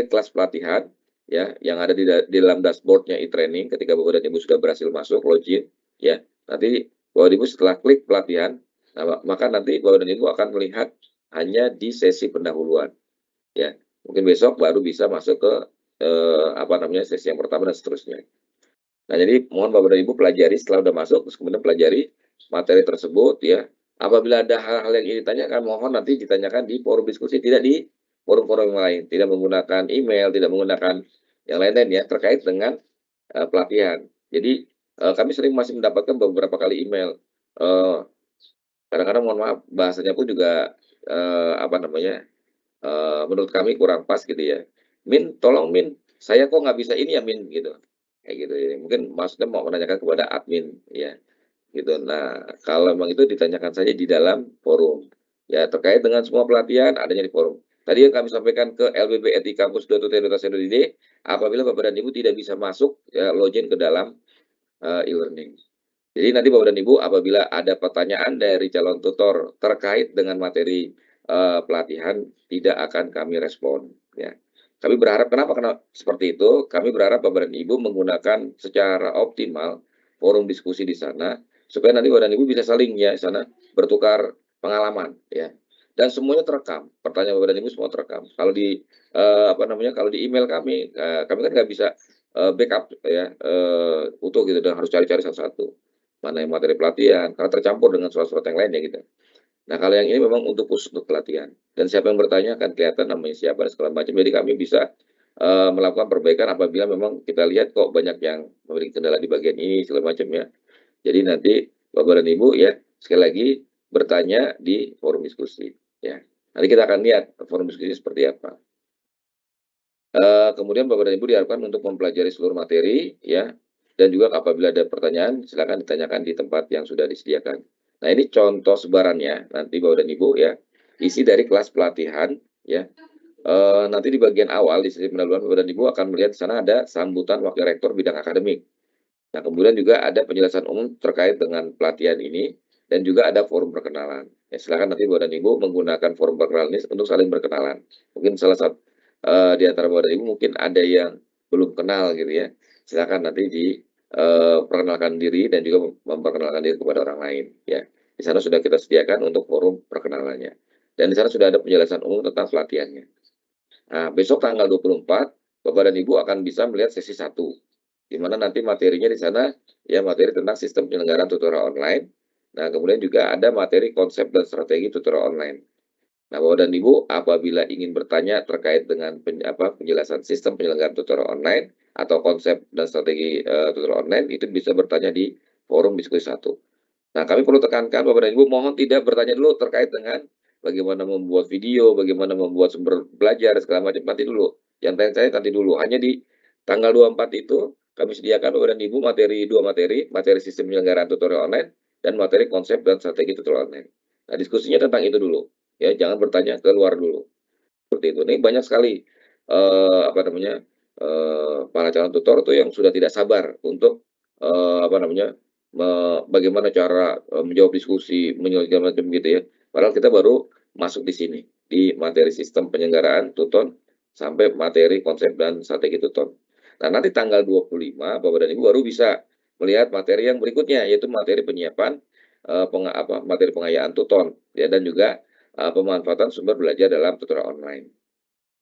kelas pelatihan ya yang ada di dalam dashboardnya e-training ketika Bapak dan Ibu sudah berhasil masuk login ya. Nanti Bapak dan Ibu setelah klik pelatihan, nah, maka nanti Bapak dan Ibu akan melihat hanya di sesi pendahuluan ya. Mungkin besok baru bisa masuk ke sesi yang pertama dan seterusnya. Nah, jadi mohon Bapak dan Ibu pelajari setelah udah masuk, terus kemudian pelajari materi tersebut ya. Apabila ada hal-hal yang ingin ditanyakan, mohon nanti ditanyakan di forum diskusi, tidak di forum-forum yang lain. Tidak menggunakan email, tidak menggunakan yang lain-lain ya, terkait dengan pelatihan. Jadi kami sering masih mendapatkan beberapa kali email. Kadang-kadang mohon maaf, bahasanya pun juga menurut kami kurang pas gitu ya. Min, tolong Min, saya kok nggak bisa ini ya Min gitu. Kayak gitu ya. Mungkin maksudnya mau menanyakan kepada admin ya gitu. Nah, kalau memang itu ditanyakan saja di dalam forum. Ya, terkait dengan semua pelatihan adanya di forum. Tadi yang kami sampaikan ke lbb@kampus.ut.co.id apabila Bapak dan Ibu tidak bisa masuk ya login ke dalam e-learning. Jadi nanti Bapak dan Ibu apabila ada pertanyaan dari calon tutor terkait dengan materi pelatihan tidak akan kami respon ya. Kami berharap kenapa seperti itu? Kami berharap Bapak dan Ibu menggunakan secara optimal forum diskusi di sana supaya nanti Bapak dan Ibu bisa saling ya di sana bertukar pengalaman ya. Dan semuanya terekam. Pertanyaan Bapak dan Ibu semua terekam. Kalau di kalau di email kami kami kan nggak bisa backup ya utuh gitu dan harus cari-cari satu-satu mana yang materi pelatihan karena tercampur dengan surat-surat yang lain ya gitu. Nah, kalau yang ini memang untuk khusus untuk pelatihan dan siapa yang bertanya akan kelihatan namanya siapa dan segala macam. Jadi kami bisa melakukan perbaikan apabila memang kita lihat kok banyak yang memiliki kendala di bagian ini segala macam ya. Jadi nanti Bapak dan Ibu ya sekali lagi bertanya di forum diskusi ya. Nanti kita akan lihat forum diskusi seperti apa. Kemudian Bapak dan Ibu diharapkan untuk mempelajari seluruh materi ya, dan juga apabila ada pertanyaan silakan ditanyakan di tempat yang sudah disediakan. Nah, ini contoh sebarannya nanti Bapak dan Ibu ya, isi dari kelas pelatihan ya. Nanti di bagian awal di sesi pendahuluan Bapak dan Ibu akan melihat di sana ada sambutan Wakil Rektor bidang akademik. Nah, kemudian juga ada penjelasan umum terkait dengan pelatihan ini dan juga ada forum perkenalan. Ya, silakan nanti Bapak dan Ibu menggunakan forum perkenalan ini untuk saling berkenalan. Mungkin salah satu di antara Bapak dan Ibu mungkin ada yang belum kenal gitu ya. Silakan nanti perkenalkan diri dan juga memperkenalkan diri kepada orang lain ya. Di sana sudah kita sediakan untuk forum perkenalannya. Dan di sana sudah ada penjelasan umum tentang pelatihannya. Nah, besok tanggal 24 Bapak dan Ibu akan bisa melihat sesi 1 di mana nanti materinya di sana ya materi tentang sistem penyelenggaraan tutorial online. Nah, kemudian juga ada materi konsep dan strategi tutorial online. Nah, Bapak dan Ibu apabila ingin bertanya terkait dengan penjelasan sistem penyelenggaraan tutorial online atau konsep dan strategi tutorial online itu bisa bertanya di forum diskusi 1. Nah, kami perlu tekankan Bapak dan Ibu mohon tidak bertanya dulu terkait dengan bagaimana membuat video, bagaimana membuat sumber belajar segala macam nanti dulu. Yang tanya-tanya nanti dulu. Hanya di tanggal 24 itu kami sediakan Bapak dan Ibu dua materi, materi sistem penyelenggaraan tutorial online dan materi konsep dan strategi tutorial online. Nah, diskusinya tentang itu dulu. Ya, jangan bertanya ke luar dulu. Seperti itu. Ini banyak sekali para calon tutor itu yang sudah tidak sabar untuk bagaimana cara menjawab diskusi, menyelesaikan macam gitu ya. Padahal kita baru masuk di sini di materi sistem penyelenggaraan tuton sampai materi konsep dan strategi tuton. Nah, nanti tanggal 25 Bapak dan Ibu baru bisa melihat materi yang berikutnya yaitu materi penyiapan materi pengayaan tuton ya dan juga pemanfaatan sumber belajar dalam tutorial online.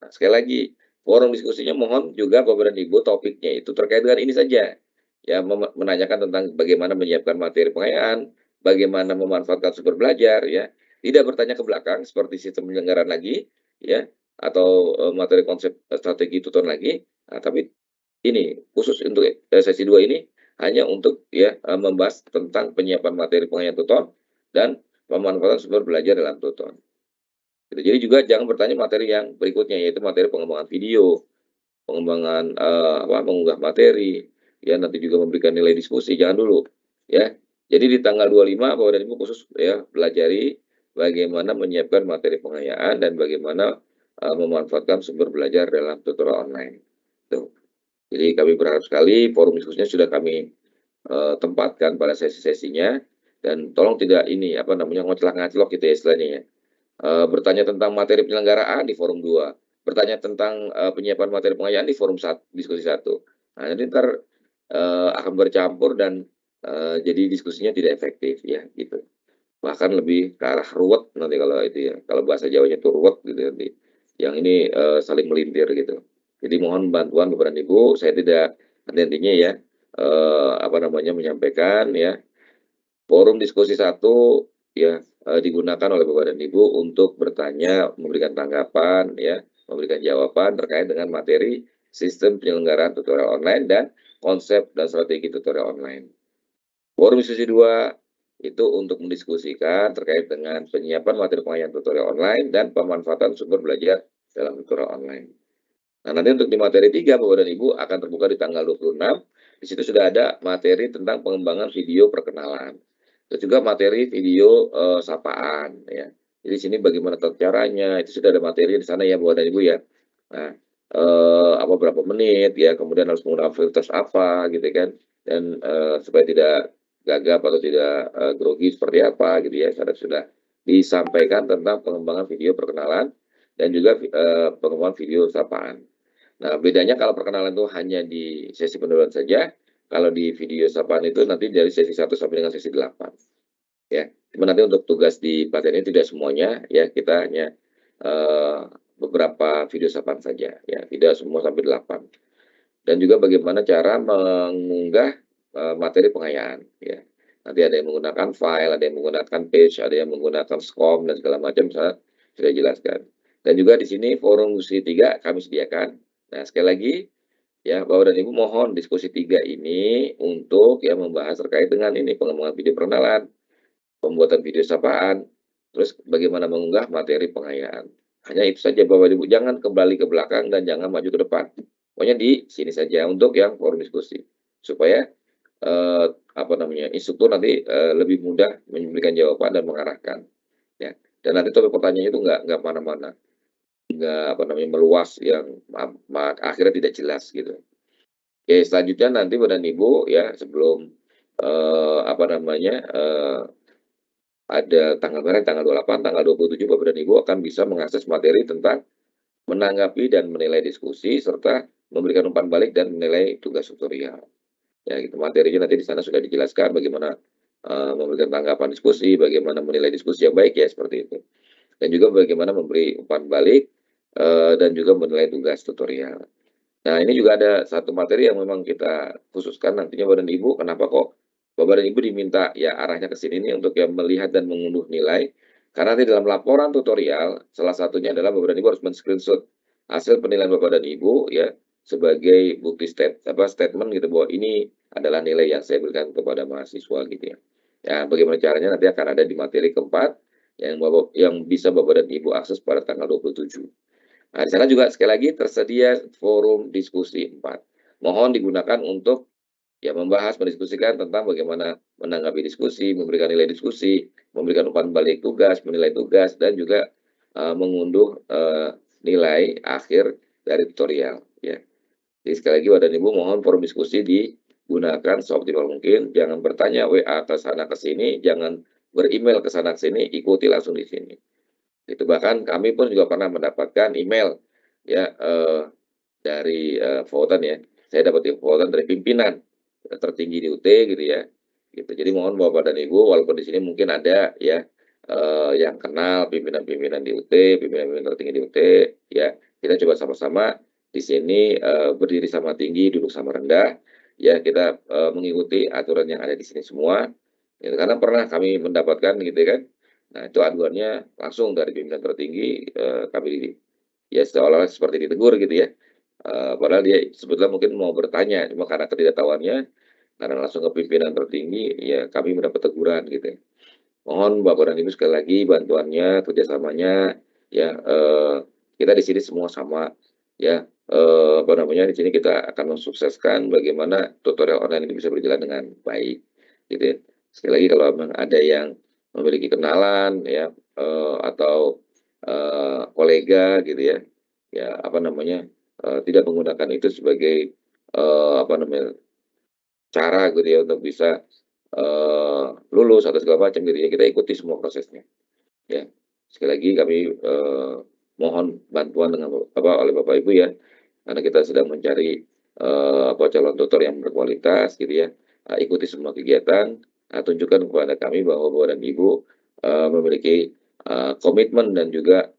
Nah, sekali lagi, forum diskusinya mohon juga Bapak dan Ibu topiknya itu terkait dengan ini saja. Ya, menanyakan tentang bagaimana menyiapkan materi pengayaan, bagaimana memanfaatkan sumber belajar, ya. Tidak bertanya ke belakang seperti sistem penyelenggaraan lagi, ya, atau materi konsep strategi tutor lagi. Nah, tapi ini khusus untuk sesi 2 ini hanya untuk ya membahas tentang penyiapan materi pengayaan tutor dan pemanfaatan sumber belajar dalam tutor. Gitu. Jadi juga jangan bertanya materi yang berikutnya yaitu materi pengembangan video, pengembangan mengunggah materi, ya nanti juga memberikan nilai diskusi jangan dulu, ya. Jadi di tanggal 25 Bapak dan Ibu khusus ya pelajari bagaimana menyiapkan materi pengayaan dan bagaimana memanfaatkan sumber belajar dalam tutorial online. Tuh. Jadi kami berharap sekali forum diskusinya sudah kami tempatkan pada sesi-sesinya dan tolong tidak ngoclak-ngaclok gitu ya istilahnya ya. Bertanya tentang materi penyelenggaraan di forum 2, bertanya tentang, penyiapan materi pengayaan di forum diskusi satu. Nah, nanti entar, akan bercampur dan, jadi diskusinya tidak efektif ya, gitu. Bahkan lebih ke arah ruwet nanti kalau itu ya, kalau bahasa Jawanya itu ruwet gitu nanti. Yang ini, saling melintir gitu. Jadi mohon bantuan Bapak dan Ibu, saya tidak henti-hentinya ya, apa namanya, menyampaikan ya, forum diskusi satu ya, digunakan oleh Bapak dan Ibu untuk bertanya, memberikan tanggapan ya, memberikan jawaban terkait dengan materi sistem penyelenggaraan tutorial online dan konsep dan strategi tutorial online. Forum diskusi 2 itu untuk mendiskusikan terkait dengan penyiapan materi pengayaan tutorial online dan pemanfaatan sumber belajar dalam tutorial online. Nah, nanti untuk di materi 3 Bapak dan Ibu akan terbuka di tanggal 26. Di situ sudah ada materi tentang pengembangan video perkenalan. Terus juga materi video, sapaan ya. Jadi sini bagaimana tata caranya, itu sudah ada materi di sana ya Bapak dan Ibu ya. Nah, apa berapa menit ya, kemudian harus menggunakan filter apa gitu kan, dan, supaya tidak gagap atau tidak, grogi seperti apa gitu ya, sudah disampaikan tentang pengembangan video perkenalan dan juga pengembangan video sapaan. Nah, bedanya kalau perkenalan itu hanya di sesi pendahuluan saja, kalau di video sapaan itu nanti dari sesi 1 sampai dengan sesi 8, ya. Cuma nanti untuk tugas di pelatihan ini tidak semuanya ya, kita hanya, eee, beberapa video sapaan saja ya, tidak semua sampai 8. Dan juga bagaimana cara mengunggah, materi pengayaan ya. Nanti ada yang menggunakan file, ada yang menggunakan page, ada yang menggunakan SCORM dan segala macam saya jelaskan. Dan juga di sini forum diskusi 3 kami sediakan. Nah, sekali lagi ya, Bapak dan Ibu mohon diskusi 3 ini untuk ya membahas terkait dengan ini, pengembangan video perkenalan, pembuatan video sapaan, terus bagaimana mengunggah materi pengayaan. Hanya itu saja Bapak Ibu, jangan kembali ke belakang dan jangan maju ke depan. Pokoknya di sini saja untuk yang forum diskusi. Supaya, apa namanya, instruktur nanti, lebih mudah memberikan jawaban dan mengarahkan, ya. Dan nanti topik pertanyaannya itu nggak mana-mana, nggak apa namanya, meluas yang akhirnya tidak jelas gitu. Oke, selanjutnya nanti Bapak dan Ibu ya sebelum, apa namanya, ada tanggal merah, tanggal 28, tanggal 27 Bapak dan Ibu akan bisa mengakses materi tentang menanggapi dan menilai diskusi, serta memberikan umpan balik dan menilai tugas tutorial. Ya gitu, materinya nanti di sana sudah dijelaskan bagaimana, memberikan tanggapan diskusi, bagaimana menilai diskusi yang baik ya, seperti itu. Dan juga bagaimana memberi umpan balik, dan juga menilai tugas tutorial. Nah, ini juga ada satu materi yang memang kita khususkan nantinya Bapak dan Ibu, kenapa kok Bapak dan Ibu diminta ya arahnya ke sini nih untuk yang melihat dan mengunduh nilai, karena nanti dalam laporan tutorial, salah satunya adalah Bapak dan Ibu harus men-screenshot hasil penilaian Bapak dan Ibu ya, sebagai bukti statement gitu bahwa ini adalah nilai yang saya berikan kepada mahasiswa gitu ya. Ya, bagaimana caranya nanti akan ada di materi keempat yang bisa Bapak dan Ibu akses pada tanggal 27. Nah, di sana juga sekali lagi tersedia forum diskusi 4. Mohon digunakan untuk ya membahas, mendiskusikan tentang bagaimana menanggapi diskusi, memberikan nilai diskusi, memberikan umpan balik tugas, menilai tugas, dan juga mengunduh nilai akhir dari tutorial. Ya. Jadi sekali lagi Bapak dan Ibu mohon forum diskusi digunakan seoptimal mungkin. Jangan bertanya WA ke sana ke sini, jangan beremail ke sana ke sini, ikuti langsung di sini. Itu bahkan kami pun juga pernah mendapatkan email ya, dari, Votan ya. Saya dapat Votan dari pimpinan tertinggi di UT gitu ya, gitu. Jadi mohon Bapak dan Ibu walaupun di sini mungkin ada ya, yang kenal pimpinan-pimpinan di UT, pimpinan-pimpinan tertinggi di UT, ya kita coba sama-sama di sini, berdiri sama tinggi, duduk sama rendah, ya kita, mengikuti aturan yang ada di sini semua, gitu. Karena pernah kami mendapatkan gitu kan, nah itu aduannya langsung dari pimpinan tertinggi, kami ya seolah-olah seperti ditegur gitu ya, padahal dia sebetulnya mungkin mau bertanya, cuma karena ketidaktahuannya, karena langsung ke pimpinan tertinggi, ya kami mendapat teguran gitu ya. Mohon Bapak dan Ibu sekali lagi bantuannya, kerjasamanya, ya, kita di sini semua sama, ya, apa namanya, di sini kita akan mensukseskan bagaimana tutorial online ini bisa berjalan dengan baik, gitu ya. Sekali lagi kalau memang ada yang memiliki kenalan, ya, atau, kolega gitu ya, ya apa namanya, tidak menggunakan itu sebagai, apa namanya, cara gitu ya untuk bisa, lulus atau segala macam gitu ya, kita ikuti semua prosesnya, ya. Sekali lagi kami, mohon bantuan dengan oleh Bapak Ibu ya, karena kita sedang mencari calon tutor yang berkualitas gitu ya. Ikuti semua kegiatan, tunjukkan kepada kami bahwa Bapak dan Ibu memiliki komitmen dan juga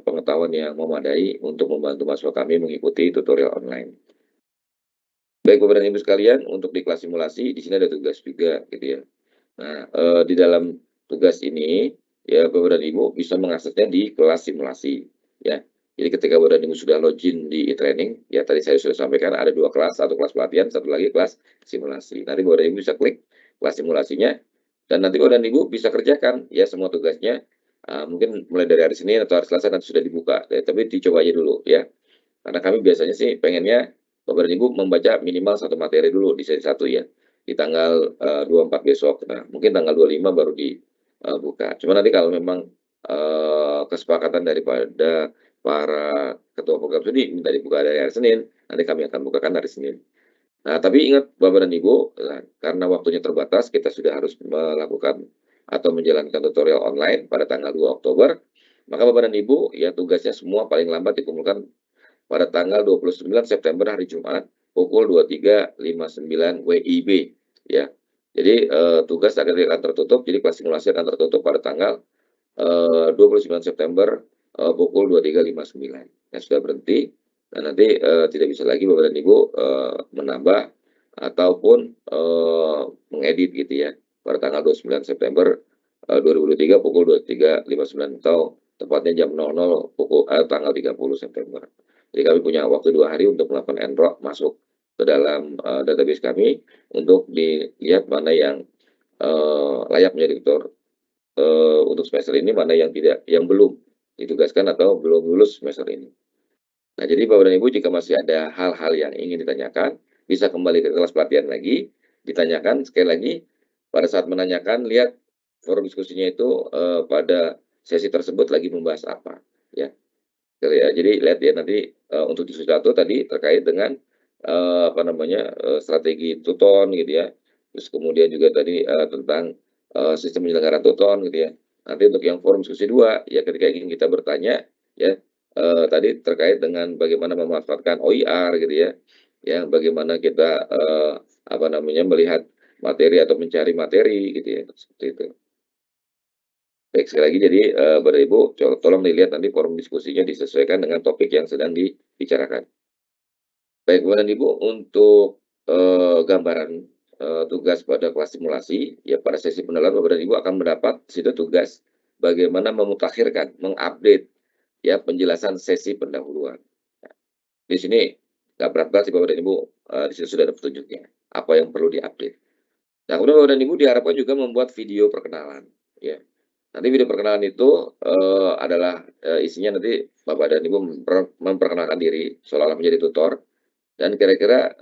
pengetahuan yang memadai untuk membantu mahasiswa kami mengikuti tutorial online. Baik Bapak dan Ibu sekalian, untuk di kelas simulasi di sini ada tugas juga gitu ya. Nah, di dalam tugas ini ya Bapak dan Ibu bisa mengaksesnya di kelas simulasi ya. Jadi ketika Bapak dan Ibu sudah login di e-training, ya tadi saya sudah sampaikan ada 2 kelas, satu kelas pelatihan, satu lagi kelas simulasi. Nanti Bapak dan Ibu bisa klik kelas simulasinya dan nanti Bapak dan Ibu bisa kerjakan ya semua tugasnya, mungkin mulai dari hari Senin atau hari Selasa nanti sudah dibuka, tapi dicoba aja dulu ya. Karena kami biasanya sih pengennya Bapak dan Ibu membaca minimal 1 materi dulu di sesi 1 ya, di tanggal 24 besok. Nah, mungkin tanggal 25 baru dibuka. Cuma nanti kalau memang kesepakatan daripada para ketua program studi minta dibuka dari hari Senin, nanti kami akan bukakan hari Senin. Nah, tapi ingat Bapak dan Ibu, karena waktunya terbatas, kita sudah harus melakukan atau menjalankan tutorial online pada tanggal 2 Oktober, maka Bapak dan Ibu ya tugasnya semua paling lambat dikumpulkan pada tanggal 29 September hari Jumat pukul 23.59 WIB ya. Jadi tugas akan tertutup, jadi kelas simulasi akan tertutup pada tanggal 29 September pukul 23.59. Ya sudah berhenti dan nanti tidak bisa lagi Bapak dan Ibu menambah ataupun mengedit gitu ya pada tanggal 29 September 2023 pukul 23.59 atau tepatnya jam 00 tanggal 30 September. Jadi kami punya waktu 2 hari untuk melakukan enroll masuk ke dalam database kami untuk dilihat mana yang layak menjadi tutor untuk semester ini, mana yang belum ditugaskan atau belum lulus semester ini. Nah, jadi Bapak dan Ibu jika masih ada hal-hal yang ingin ditanyakan, bisa kembali ke kelas pelatihan lagi, ditanyakan sekali lagi, pada saat menanyakan lihat forum diskusinya itu pada sesi tersebut lagi membahas apa ya. Jadi lihat ya nanti untuk diskusi 1 tadi terkait dengan strategi tuton gitu ya. Terus kemudian juga tadi tentang sistem penyelenggaraan tuton gitu ya. Nanti untuk yang forum diskusi 2 ya ketika ingin kita bertanya ya tadi terkait dengan bagaimana memanfaatkan OER gitu ya. Ya bagaimana kita melihat materi atau mencari materi gitu ya seperti itu. Baik, sekali lagi jadi Bapak Ibu tolong dilihat nanti forum diskusinya disesuaikan dengan topik yang sedang dibicarakan. Baik Bapak dan Ibu untuk gambaran tugas pada kelas simulasi, ya pada sesi pendalaman Bapak dan Ibu akan mendapat di situ tugas bagaimana memutakhirkan, mengupdate ya penjelasan sesi pendahuluan. Nah, di sini nggak berat-berat sih Bapak dan Ibu, di situ sudah ada petunjuknya, apa yang perlu diupdate. Nah, kemudian Bapak dan Ibu diharapkan juga membuat video perkenalan, ya. Nanti video perkenalan itu adalah isinya nanti Bapak dan Ibu memperkenalkan diri seolah-olah menjadi tutor dan kira-kira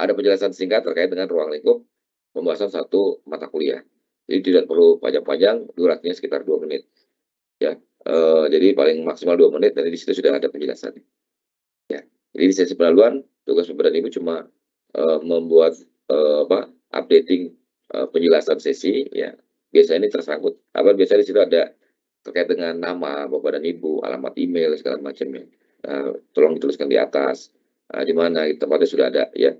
ada penjelasan singkat terkait dengan ruang lingkup pembahasan satu mata kuliah. Jadi tidak perlu panjang-panjang, durasinya sekitar 2 menit. Ya, jadi paling maksimal 2 menit dan di situ sudah ada penjelasan. Ya, jadi di sesi pendahuluan tugas Bapak dan Ibu cuma membuat updating penjelasan sesi ya. Biasanya ini tersangkut biasanya di situ ada terkait dengan nama Bapak dan Ibu, alamat email segala macamnya. Tolong dituliskan di atas. Di mana tempatnya sudah ada ya.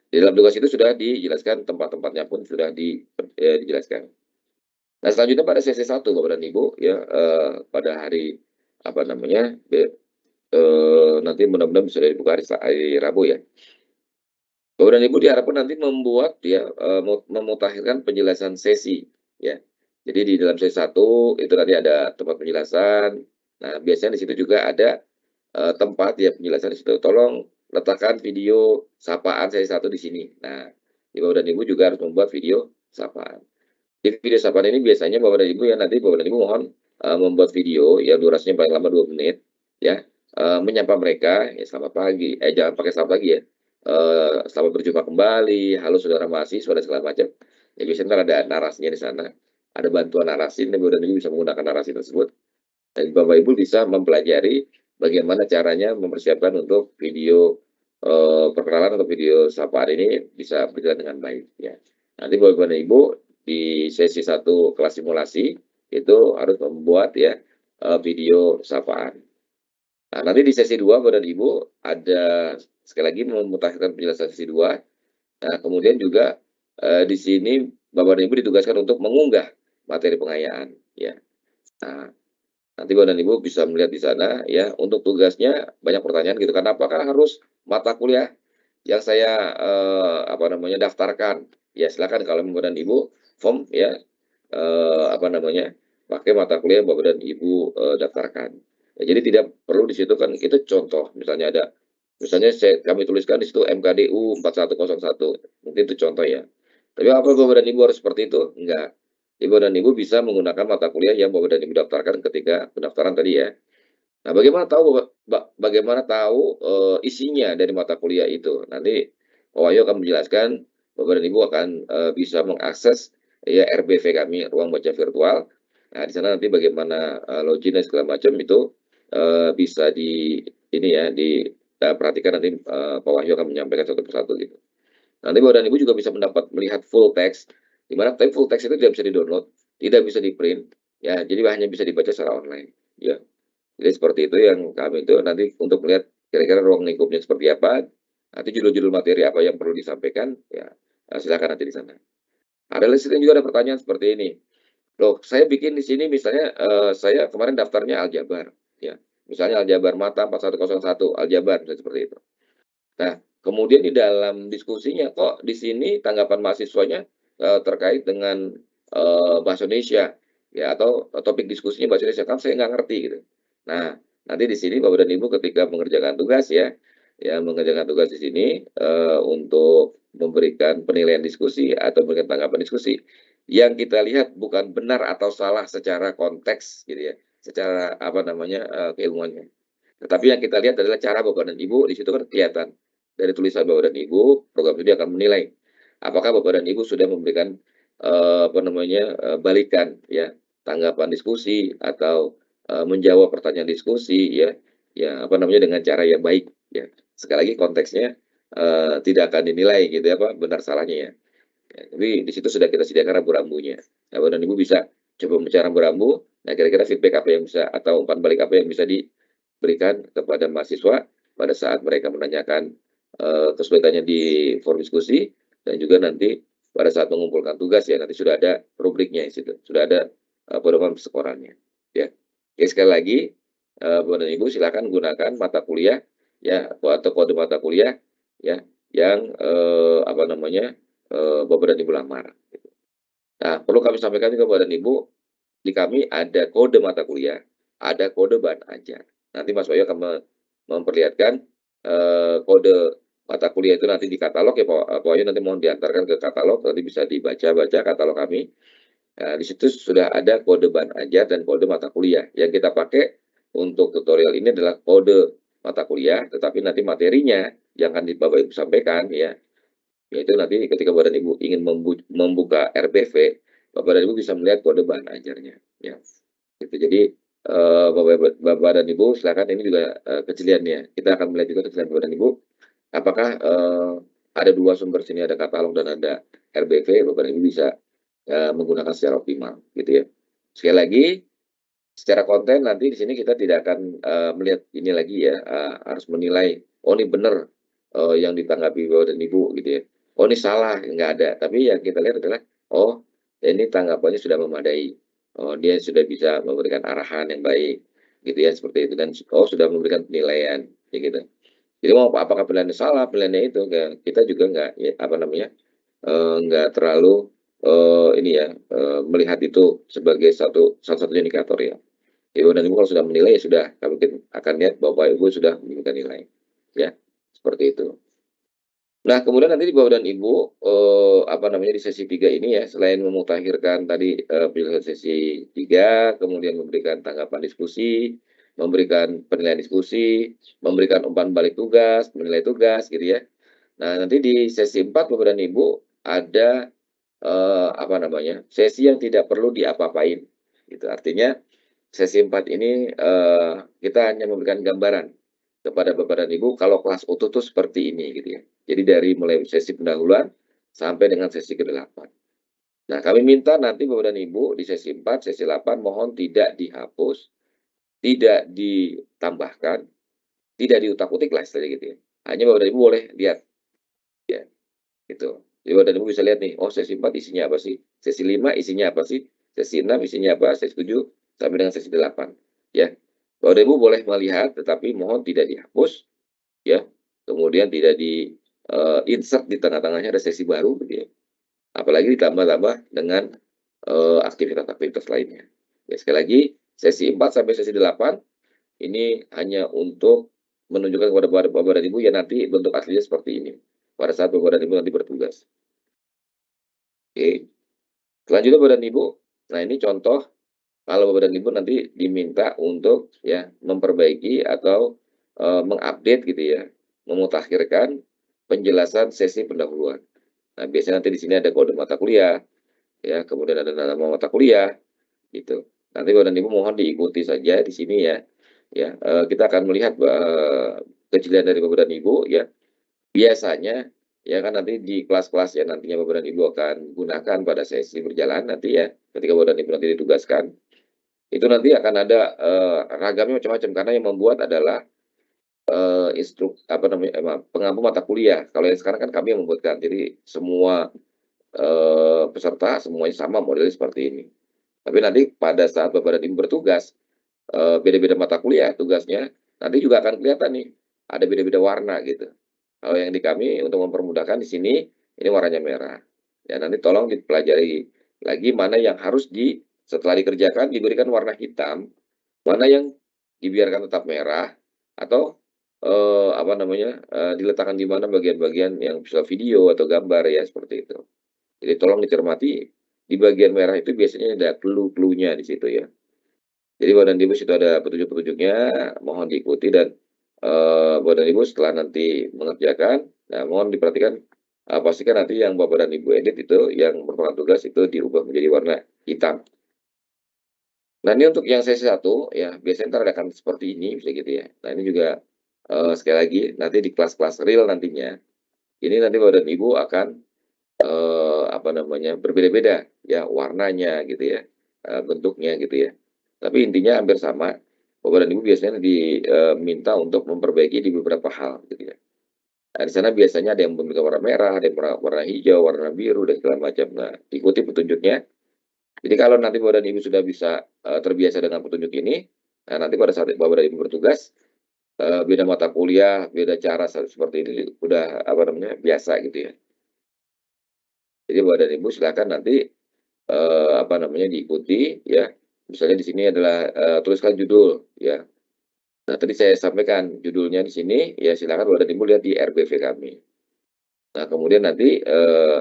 Di dalam tugas itu sudah dijelaskan tempat-tempatnya pun sudah dijelaskan. Nah, selanjutnya pada sesi 1 Bapak dan Ibu ya pada hari nanti mudah-mudahan bisa dibuka hari Rabu ya. Bapak dan Ibu diharapkan nanti membuat ya memutakhirkan penjelasan sesi ya. Jadi di dalam sesi 1 itu nanti ada tempat penjelasan. Nah, biasanya di situ juga ada tempat ya penjelasan di situ. Tolong letakkan video sapaan sesi 1 di sini. Nah, Bapak dan Ibu juga harus membuat video sapaan. Di video sapaan ini biasanya Bapak dan Ibu ya nanti Bapak dan Ibu mohon membuat video yang durasinya paling lama 2 menit ya. Menyapa mereka ya selamat pagi. Jangan pakai selamat pagi ya. Selamat berjumpa kembali, halo saudara mahasiswa dan segala macam. Ya biasanya ada narasinya di sana. Ada bantuan narasi, dan Bapak dan Ibu bisa menggunakan narasi tersebut. Dan Bapak Ibu bisa mempelajari bagaimana caranya mempersiapkan untuk video perkenalan atau video sapaan ini bisa berjalan dengan baik ya. Nanti Bapak dan Ibu di sesi 1 kelas simulasi itu harus membuat ya video sapaan. Nah, nanti di sesi 2 Bapak dan Ibu ada sekali lagi memutakhirkan penjelasan sesi 2. Nah, kemudian juga, di sini Bapak dan Ibu ditugaskan untuk mengunggah materi pengayaan, ya. Nah, nanti Bapak dan Ibu bisa melihat di sana ya, untuk tugasnya banyak pertanyaan gitu kan, apakah harus mata kuliah yang saya, daftarkan? Ya silakan kalau Bapak dan Ibu form ya, apa namanya, pakai mata kuliah yang Bapak dan Ibu, daftarkan. Ya, jadi tidak perlu di situ kan itu contoh, misalnya ada misalnya kami tuliskan di situ MKDU 4101, mungkin itu contoh ya. Tapi apa Bapak dan Ibu harus seperti itu? Enggak. Ibu dan Ibu bisa menggunakan mata kuliah yang Bapak dan Ibu daftarkan ketika pendaftaran tadi ya. Nah, bagaimana tahu, isinya dari mata kuliah itu? Nanti Pak Wahyu akan menjelaskan, Bapak dan Ibu akan, bisa mengakses ya RBV kami, ruang baca virtual. Nah, di sana nanti bagaimana, login dan segala macam itu, bisa di ini ya, perhatikan nanti, Pak Wahyu akan menyampaikan satu persatu gitu. Nanti Bapak dan Ibu juga bisa melihat full text, di mana tapi full text itu tidak bisa di-download, tidak bisa di-print, ya, jadi hanya bisa dibaca secara online, ya. Jadi seperti itu yang kami itu nanti untuk melihat kira-kira ruang lingkupnya seperti apa, nanti judul-judul materi apa yang perlu disampaikan, ya, silakan nanti di sana. Ada di sini juga ada pertanyaan seperti ini, "Loh, saya bikin di sini misalnya, saya kemarin daftarnya aljabar," ya, misalnya aljabar mata 4101, aljabar, misalnya seperti itu. Nah, kemudian di dalam diskusinya, kok di sini tanggapan mahasiswanya, terkait dengan, bahasa Indonesia, ya atau topik diskusinya bahasa Indonesia, kan saya nggak ngerti gitu. Nah, nanti di sini Bapak dan Ibu ketika mengerjakan tugas ya, ya mengerjakan tugas di sini, untuk memberikan penilaian diskusi atau memberikan tanggapan diskusi, yang kita lihat bukan benar atau salah secara konteks gitu ya, secara apa namanya, keilmuannya. Tetapi yang kita lihat adalah cara Bapak dan Ibu, di situ kan kelihatan. Dari tulisan Bapak dan Ibu, program studi akan menilai apakah Bapak dan Ibu sudah memberikan, balikan ya, tanggapan diskusi atau, menjawab pertanyaan diskusi ya, ya apa namanya, dengan cara yang baik ya. Sekali lagi konteksnya, tidak akan dinilai gitu ya, apa, benar salahnya ya. Ya, tapi di situ sudah kita sediakan rambu-rambunya. Nah, Bapak dan Ibu bisa coba membaca rambu-rambu, nah kira-kira feedback apa yang bisa atau umpan balik apa yang bisa diberikan kepada mahasiswa pada saat mereka menanyakan, kesulitannya di forum diskusi dan juga nanti pada saat mengumpulkan tugas ya, nanti sudah ada rubriknya di situ, sudah ada, pedoman persekorannya, ya. Oke, sekali lagi, Bapak dan Ibu silakan gunakan mata kuliah ya, atau kode mata kuliah ya, yang, Bapak dan Ibu lamar, gitu. Nah, perlu kami sampaikan juga Bapak dan Ibu, di kami ada kode mata kuliah, ada kode bahan ajar. Nanti Mas Bayu akan memperlihatkan, kode mata kuliah itu nanti di katalog ya Pak Wahyu, nanti mohon diantarkan ke katalog, nanti bisa dibaca-baca katalog kami. Nah, di situ sudah ada kode bahan ajar dan kode mata kuliah. Yang kita pakai untuk tutorial ini adalah kode mata kuliah, tetapi nanti materinya yang akan Bapak Ibu sampaikan ya, yaitu nanti ketika Bapak dan Ibu ingin membuka RPV, Bapak dan Ibu bisa melihat kode bahan ajarnya, ya. Gitu. Jadi, Bapak dan Ibu silakan ini juga, kejeliannya. Kita akan melihat juga kejelian Bapak dan Ibu, apakah, ada 2 sumber sini, ada katalog dan ada RBV, Bapak dan Ibu bisa, menggunakan secara optimal, gitu ya. Sekali lagi, secara konten nanti di sini kita tidak akan, melihat ini lagi ya, harus menilai, "Oh ini benar, yang ditanggapi Bapak dan Ibu," gitu ya. "Oh ini salah," nggak ada. Tapi yang kita lihat adalah, "Oh ini tanggapannya sudah memadai. Oh dia sudah bisa memberikan arahan yang baik," gitu ya, seperti itu. Dan, "Oh sudah memberikan penilaian," kayak gitu. Jadi mau apakah penilaiannya salah, penilaiannya itu, kita juga nggak ya, apa namanya, nggak terlalu, ini ya, melihat itu sebagai salah satu indikator ya. Ibu dan Ibu kalau sudah menilai, ya sudah, kami mungkin akan lihat Bapak Ibu sudah memberikan nilai, ya, seperti itu. Nah, kemudian nanti di Bapak dan Ibu, di sesi 3 ini ya, selain memutakhirkan tadi, penjelasan sesi 3, kemudian memberikan tanggapan diskusi, memberikan penilaian diskusi, memberikan umpan balik tugas, menilai tugas, gitu ya. Nah, nanti di sesi 4 Bapak dan Ibu ada, sesi yang tidak perlu diapa-apain, gitu. Artinya sesi 4 ini, kita hanya memberikan gambaran kepada Bapak dan Ibu kalau kelas utuh tuh seperti ini gitu ya. Jadi dari mulai sesi pendahuluan sampai dengan sesi ke-8. Nah, kami minta nanti Bapak dan Ibu di sesi 4, sesi 8 mohon tidak dihapus tidak ditambahkan, tidak diutak-utik lah istilahnya gitu ya. Hanya Bapak dan Ibu boleh lihat, ya, gitu. Jadi Bapak dan Ibu bisa lihat nih, oh sesi 4 isinya apa sih? Sesi 5 isinya apa sih? Sesi 6 isinya apa? Sesi 7 sampai dengan sesi 8, ya. Bapak dan Ibu boleh melihat, tetapi mohon tidak dihapus, ya. Kemudian tidak insert di tengah-tengahnya ada sesi baru gitu ya. Apalagi ditambah-tambah dengan aktivitas-aktivitas lainnya. Ya, sekali lagi, sesi 4 sampai sesi 8 ini hanya untuk menunjukkan kepada Bapak dan Ibu ya nanti bentuk aslinya seperti ini, pada saat Bapak dan Ibu nanti bertugas. Oke. Selanjutnya Bapak dan Ibu, nah ini contoh kalau Bapak dan Ibu nanti diminta untuk ya memperbaiki atau mengupdate gitu ya, memutakhirkan penjelasan sesi pendahuluan. Nah, biasanya nanti di sini ada kode mata kuliah, ya, kemudian ada nama mata kuliah, gitu. Nanti Bapak dan Ibu mohon diikuti saja di sini ya. Ya, kita akan melihat kejelian dari Bapak dan Ibu ya. Biasanya ya kan nanti di kelas-kelas yang nantinya Bapak dan Ibu akan gunakan pada sesi berjalan nanti ya, ketika Bapak dan Ibu nanti ditugaskan, itu nanti akan ada ragamnya macam-macam karena yang membuat adalah apa namanya, pengampu mata kuliah. Kalau yang sekarang kan kami yang membuatkan. Jadi semua peserta semuanya sama modelnya seperti ini. Tapi nanti pada saat Bapak dan Ibu bertugas, beda-beda mata kuliah tugasnya, nanti juga akan kelihatan nih, ada beda-beda warna gitu. Kalau yang di kami untuk mempermudahkan di sini, ini warnanya merah. Ya nanti tolong dipelajari lagi mana yang harus setelah dikerjakan diberikan warna hitam, mana yang dibiarkan tetap merah, atau apa namanya, diletakkan di mana bagian-bagian yang bisa video atau gambar ya, seperti itu. Jadi tolong dicermati, di bagian merah itu biasanya ada clue-clue-nya di situ ya. Jadi Bapak dan Ibu situ ada petunjuk-petunjuknya, mohon diikuti dan, Bapak dan Ibu setelah nanti mengerjakan, nah mohon diperhatikan, pastikan nanti yang Bapak dan Ibu edit itu, yang merupakan tugas itu diubah menjadi warna hitam. Nah ini untuk yang sesi 1 ya, biasanya entar akan seperti ini, bisa gitu ya. Nah ini juga, sekali lagi nanti di kelas-kelas real nantinya, ini nanti Bapak dan Ibu akan, apa namanya, berbeda-beda ya warnanya gitu ya, bentuknya gitu ya. Tapi intinya hampir sama, Bapak dan Ibu biasanya minta untuk memperbaiki di beberapa hal gitu ya. Nah, di sana biasanya ada yang memberikan warna merah, ada yang warna hijau, warna biru, dan segala macam. Nah, ikuti petunjuknya. Jadi kalau nanti Bapak dan Ibu sudah bisa terbiasa dengan petunjuk ini, nah nanti pada saat Bapak dan Ibu bertugas, beda mata kuliah, beda cara seperti ini udah apa namanya biasa gitu ya. Jadi Bapak dan Ibu silakan nanti apa namanya diikuti ya. Misalnya di sini adalah tuliskan judul ya. Nah, tadi saya sampaikan judulnya di sini, ya silakan Bapak dan Ibu lihat di RBV kami. Nah, kemudian nanti,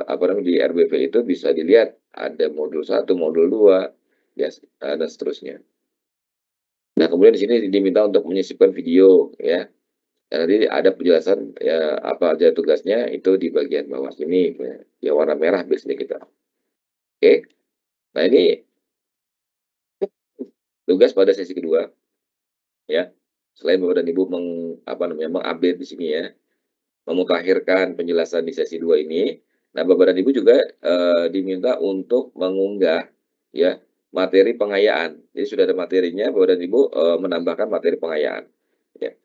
apa namanya, di RBV itu bisa dilihat ada modul 1, modul 2, ya, dan seterusnya. Nah, kemudian di sini diminta untuk menyisipkan video, ya. Dan nanti ada penjelasan, ya, apa aja tugasnya, itu di bagian bawah sini, ya warna merah biasanya kita. Oke. Nah, ini tugas pada sesi kedua, ya. Selain Bapak dan Ibu apa namanya, mengupdate di sini ya. Memutakhirkan penjelasan di sesi 2 ini. Nah, Bapak dan Ibu juga, diminta untuk mengunggah, ya, materi pengayaan. Jadi sudah ada materinya, Bapak dan Ibu, menambahkan materi pengayaan, ya.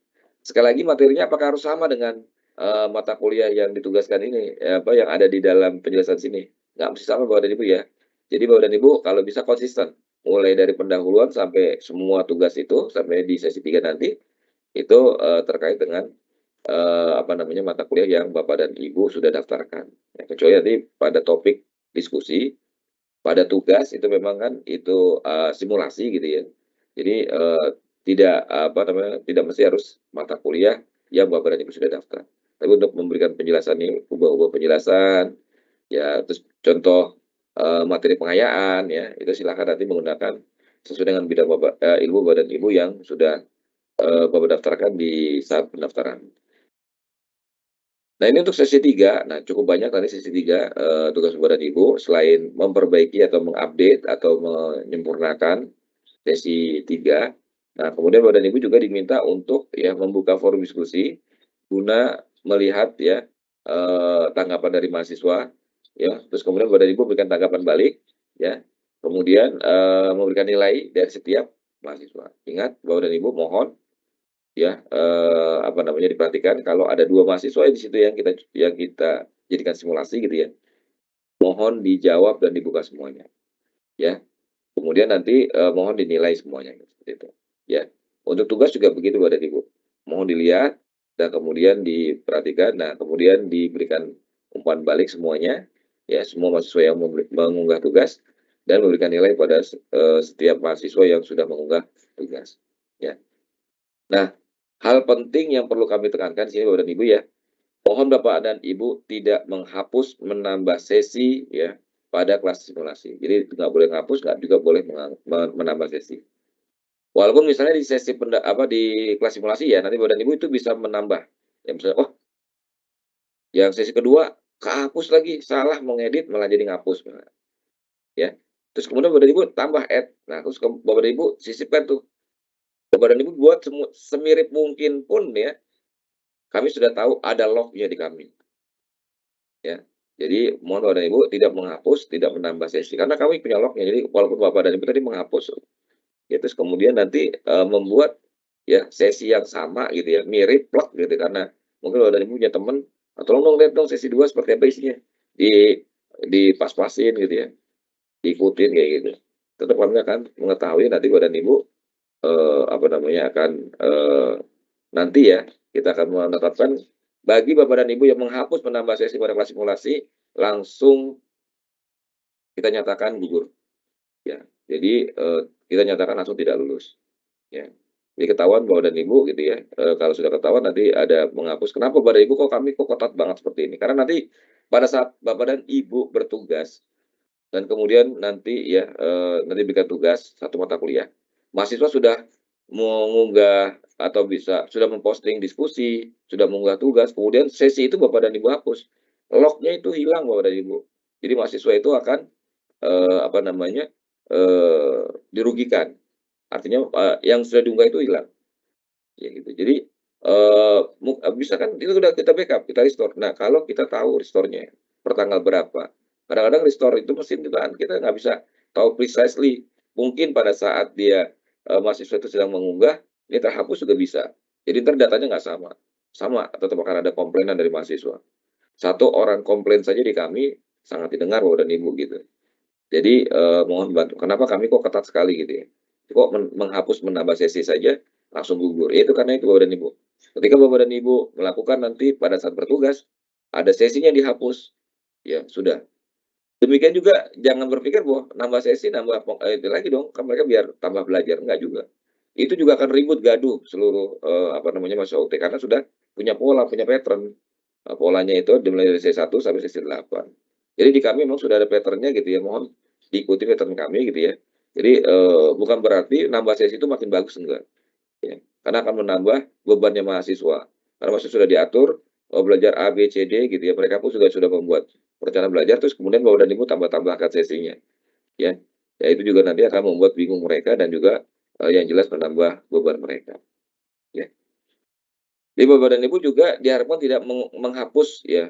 Sekali lagi materinya apakah harus sama dengan, mata kuliah yang ditugaskan ini, apa, yang ada di dalam penjelasan sini? Nggak mesti sama Bapak dan Ibu ya. Jadi Bapak dan Ibu kalau bisa konsisten, mulai dari pendahuluan sampai semua tugas itu, sampai di sesi 3 nanti, itu, terkait dengan apa namanya, mata kuliah yang Bapak dan Ibu sudah daftarkan. Ya, kecuali nanti pada topik diskusi, pada tugas itu memang kan itu, simulasi gitu ya. Jadi, tidak, apa namanya, tidak mesti harus mata kuliah yang Bapak dan Ibu sudah daftar. Tapi untuk memberikan penjelasan nih, ubah-ubah penjelasan, ya terus contoh, materi pengayaan ya, itu silakan nanti menggunakan sesuai dengan bidang Bapak ilmu Bapak dan Ibu yang sudah, Bapak daftarkan di saat pendaftaran. Nah, ini untuk sesi 3. Nah, cukup banyak tadi sesi 3, tugas Bapak dan Ibu, selain memperbaiki atau mengupdate atau menyempurnakan sesi 3. Nah, kemudian Bapak dan Ibu juga diminta untuk ya membuka forum diskusi guna melihat ya, tanggapan dari mahasiswa, ya, terus kemudian Bapak dan Ibu berikan tanggapan balik, ya, kemudian, memberikan nilai dari setiap mahasiswa. Ingat Bapak dan Ibu mohon ya, apa namanya, diperhatikan kalau ada 2 mahasiswa di situ yang kita jadikan simulasi gitu ya, mohon dijawab dan dibuka semuanya, ya. Kemudian nanti, mohon dinilai semuanya, seperti itu, ya. Untuk tugas juga begitu Bapak dan Ibu, mohon dilihat dan kemudian diperhatikan, nah kemudian diberikan umpan balik semuanya, ya, semua mahasiswa yang mengunggah tugas dan memberikan nilai pada setiap mahasiswa yang sudah mengunggah tugas, ya. Nah, hal penting yang perlu kami tekankan di sini Bapak dan Ibu ya, mohon Bapak dan Ibu tidak menghapus menambah sesi ya, pada kelas simulasi. Jadi nggak boleh menghapus, nggak juga boleh menambah sesi. Walaupun misalnya di sesi di kelas simulasi ya, nanti Bapak dan Ibu itu bisa menambah. Ya misalnya, oh yang sesi kedua kehapus lagi, salah mau ngedit malah jadi ngapus, ya. Terus kemudian Bapak dan Ibu tambah add. Nah, terus Bapak dan Ibu sisipkan tuh. Bapak dan Ibu buat semirip mungkin pun ya, kami sudah tahu ada log-nya di kami, ya. Jadi mohon Bapak dan Ibu tidak menghapus, tidak menambah sesi, karena kami punya log-nya. Jadi walaupun Bapak dan Ibu tadi menghapus, ya terus kemudian nanti, membuat ya sesi yang sama gitu ya, mirip plek gitu, karena mungkin Bapak dan Ibu punya teman, "Tolong dong lihat dong sesi 2 seperti apa isinya." Di dipas-pasin gitu ya, diikutin kayak gitu. Tetap kami akan mengetahui nanti Bapak dan Ibu, apa namanya, akan, nanti ya, kita akan menetapkan bagi Bapak dan Ibu yang menghapus menambah sesi pada kelas simulasi, langsung kita nyatakan gugur, ya. Jadi, kita nyatakan langsung tidak lulus, ya. Jadi ketahuan Bapak dan Ibu gitu ya, kalau sudah ketahuan nanti ada menghapus, "Kenapa Bapak dan Ibu kok kami kok ketat banget seperti ini?" Karena nanti pada saat Bapak dan Ibu bertugas dan kemudian nanti ya, nanti berikan tugas satu mata kuliah, mahasiswa sudah mengunggah atau sudah memposting diskusi, sudah mengunggah tugas, kemudian sesi itu Bapak dan Ibu hapus, log-nya itu hilang Bapak dan Ibu. Jadi mahasiswa itu akan, apa namanya, dirugikan. Artinya, yang sudah diunggah itu hilang, ya gitu. Jadi, bisa kan itu udah kita backup, kita restore. Nah, kalau kita tahu restore-nya per tanggal berapa, kadang-kadang restore itu mesin juga kan kita nggak bisa tahu precisely. Mungkin pada saat dia, mahasiswa itu sedang mengunggah, ini terhapus juga bisa. Jadi entar datanya nggak sama. Sama, tetap akan ada komplainan dari mahasiswa. Satu orang komplain saja di kami sangat didengar Bapak dan Ibu gitu. Jadi, mohon bantu, kenapa kami kok ketat sekali gitu ya, kok menghapus menambah sesi saja langsung gugur, ya itu karena itu Bapak dan Ibu. Ketika Bapak dan Ibu melakukan nanti pada saat bertugas, ada sesinya dihapus, ya sudah. Demikian juga jangan berpikir bahwa nambah sesi, itu lagi dong, kan mereka biar tambah belajar, enggak juga. Itu juga akan ribut gaduh seluruh, apa namanya, mahasiswa UT karena sudah punya pola, punya pattern. Polanya itu dimulai dari sesi 1 sampai sesi 8. Jadi di kami memang sudah ada pattern-nya gitu ya, mohon diikuti pattern kami gitu ya. Jadi, bukan berarti nambah sesi itu makin bagus, enggak, ya. Karena akan menambah bebannya mahasiswa. Karena mahasiswa sudah diatur, belajar A, B, C, D gitu ya, mereka pun sudah membuat perencanaan belajar, terus kemudian Bapak dan Ibu tambah-tambahkan sesinya, ya. Ya itu juga nanti akan membuat bingung mereka dan juga, yang jelas menambah beban mereka, ya. Jadi Bapak dan Ibu juga diharapkan tidak menghapus ya,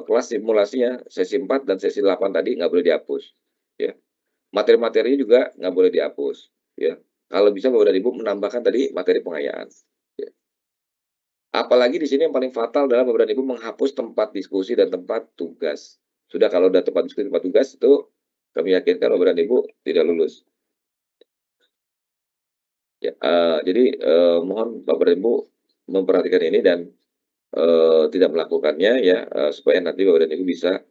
kelas simulasinya sesi 4 dan sesi 8 tadi nggak boleh dihapus, ya. Materi-materinya juga nggak boleh dihapus, ya. Kalau bisa Bapak dan Ibu menambahkan tadi materi pengayaan, ya. Apalagi di sini yang paling fatal adalah Bapak dan Ibu menghapus tempat diskusi dan tempat tugas. Sudah kalau udah tempat diskusi, tempat tugas itu kami yakinkan Bapak dan Ibu tidak lulus. Ya, jadi, mohon Bapak dan Ibu memperhatikan ini dan, tidak melakukannya ya, supaya nanti Bapak dan Ibu bisa,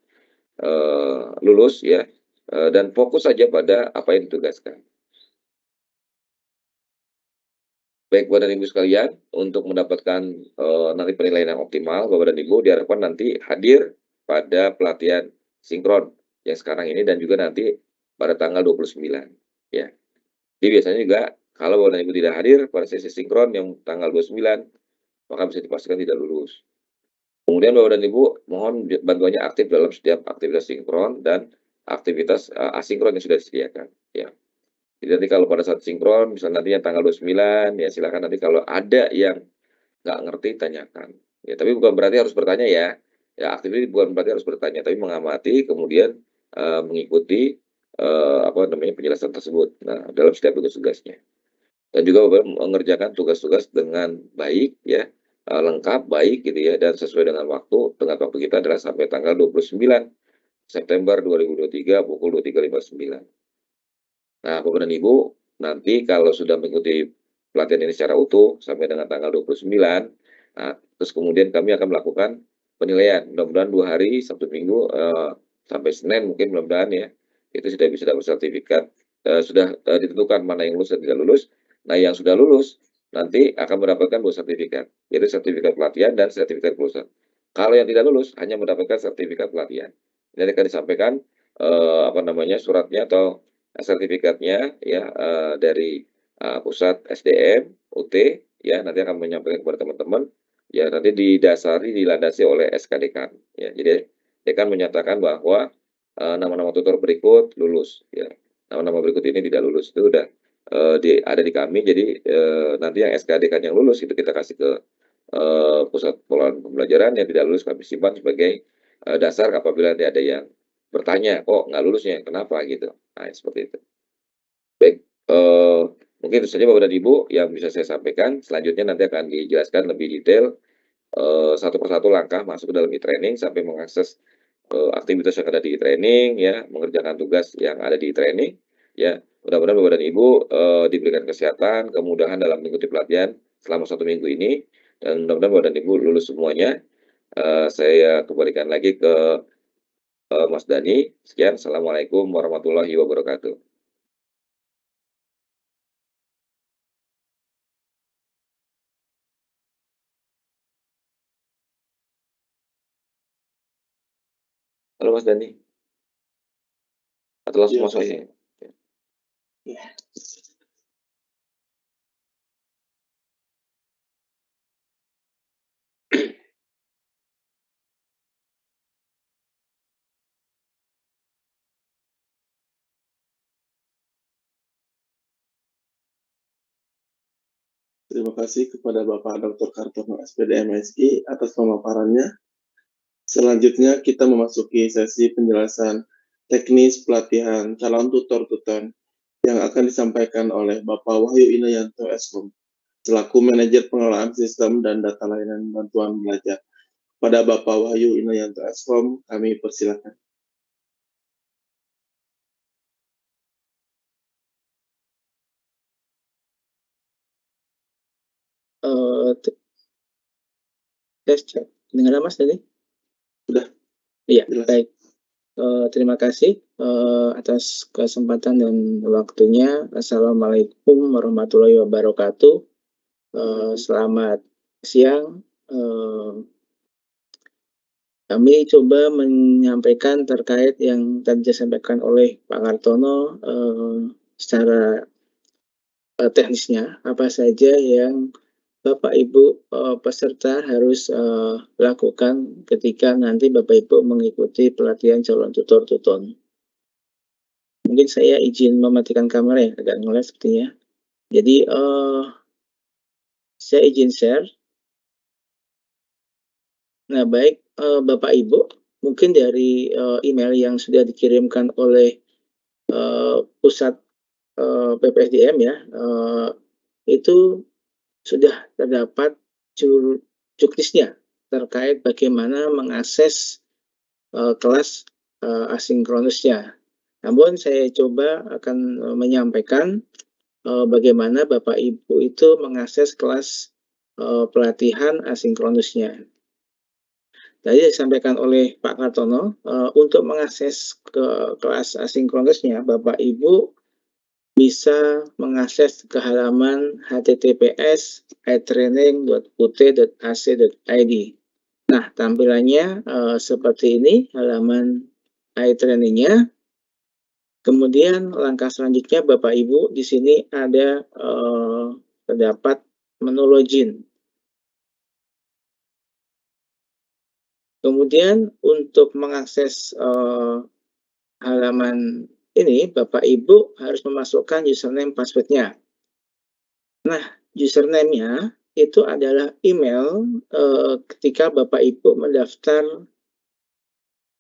lulus ya, dan fokus saja pada apa yang ditugaskan. Baik Bapak dan Ibu sekalian, untuk mendapatkan, nanti penilaian yang optimal, Bapak dan Ibu diharapkan nanti hadir pada pelatihan sinkron yang sekarang ini dan juga nanti pada tanggal 29, ya. Jadi biasanya juga kalau Bapak dan Ibu tidak hadir pada sesi sinkron yang tanggal 29, maka bisa dipastikan tidak lulus. Kemudian Bapak dan Ibu mohon bantuannya aktif dalam setiap aktivitas sinkron dan aktivitas, asinkron yang sudah disediakan, ya. Jadi nanti kalau pada saat sinkron, misalnya nanti yang tanggal 29, ya silakan nanti kalau ada yang nggak ngerti tanyakan. Ya tapi bukan berarti harus bertanya ya. Ya aktif bukan berarti harus bertanya, tapi mengamati kemudian, mengikuti, apa namanya, penjelasan tersebut. Nah, dalam setiap tugas-tugasnya. dan juga Bapak mengerjakan tugas-tugas dengan baik ya, lengkap, baik gitu ya, dan sesuai dengan waktu. Tenggat waktu kita adalah sampai tanggal 29 September 2023 pukul 23.59. Nah, Bapak dan Ibu, nanti kalau sudah mengikuti pelatihan ini secara utuh sampai dengan tanggal 29, nah, terus kemudian kami akan melakukan penilaian. Mudah-mudahan 2 hari, Sabtu Minggu, sampai Senin mungkin mudah-mudahan ya, itu sudah bisa dapat sertifikat, sudah, ditentukan mana yang lulus dan tidak lulus. Nah, yang sudah lulus nanti akan mendapatkan 2 sertifikat, yaitu sertifikat pelatihan dan sertifikat kelulusan. Kalau yang tidak lulus hanya mendapatkan sertifikat pelatihan. Ini akan disampaikan, apa namanya, suratnya atau sertifikatnya ya, dari, pusat SDM, UT, ya nanti akan menyampaikan kepada teman-teman, ya nanti dilandasi oleh SK Dekan, ya. Jadi Dekan menyatakan bahwa, nama-nama tutor berikut lulus, ya. Nama-nama berikut ini tidak lulus, itu udah, ada di kami, jadi, nanti yang SK Dekan yang lulus itu kita kasih ke, pusat pengelolaan pembelajaran, yang tidak lulus kami simpan sebagai, dasar apabila nanti ada yang bertanya, "Kok nggak lulusnya, kenapa?" Gitu. Nah, seperti itu. Baik, mungkin itu saja Bapak dan Ibu yang bisa saya sampaikan. Selanjutnya nanti akan dijelaskan lebih detail, satu persatu langkah masuk ke dalam e-training sampai mengakses, aktivitas yang ada di e-training ya, mengerjakan tugas yang ada di e-training, ya. Mudah-mudahan Bapak dan Ibu, diberikan kesehatan, kemudahan dalam mengikuti pelatihan selama 1 minggu ini, dan mudah-mudahan Bapak dan Ibu lulus semuanya. Saya kembalikan lagi ke, Mas Dani. Sekian, assalamualaikum warahmatullahi wabarakatuh. Halo Mas Dani, atau langsung Iya, masuk aja? iya. Terima kasih kepada Bapak Dr. Kartono SPD MSI atas pemaparannya. Selanjutnya kita memasuki sesi penjelasan teknis pelatihan calon tutor-tutor yang akan disampaikan oleh Bapak Wahyu Inayanto Eskom selaku manajer pengelolaan sistem dan data layanan bantuan belajar. Pada Bapak Wahyu Inayanto Eskom, kami persilakan. Tes cek. Dengar Mas tadi? Sudah. Iya, Jelas. baik. Terima kasih atas kesempatan dan waktunya. Assalamualaikum warahmatullahi wabarakatuh. Selamat siang. Kami coba menyampaikan terkait yang tadi disampaikan oleh Pak Kartono secara teknisnya apa saja yang Bapak Ibu peserta harus lakukan ketika nanti Bapak Ibu mengikuti pelatihan calon tutor-tutor. Mungkin saya izin mematikan kamera ya, agak ngelag sepertinya. Jadi saya izin share. Nah baik Bapak Ibu, mungkin dari email yang sudah dikirimkan oleh pusat PPSDM ya, itu sudah terdapat juknisnya terkait bagaimana mengakses kelas asinkronusnya. Namun saya coba akan menyampaikan bagaimana Bapak Ibu itu mengakses kelas pelatihan asinkronusnya. Tadi disampaikan oleh Pak Kartono, untuk mengakses ke kelas asinkronusnya, Bapak Ibu bisa mengakses ke halaman https://itraining.ut.ac.id. Nah, tampilannya seperti ini halaman iTraining-nya. Kemudian langkah selanjutnya Bapak Ibu di sini ada terdapat menu login. Kemudian untuk mengakses halaman ini Bapak Ibu harus memasukkan username password-nya. Nah, username-nya itu adalah email ketika Bapak Ibu mendaftar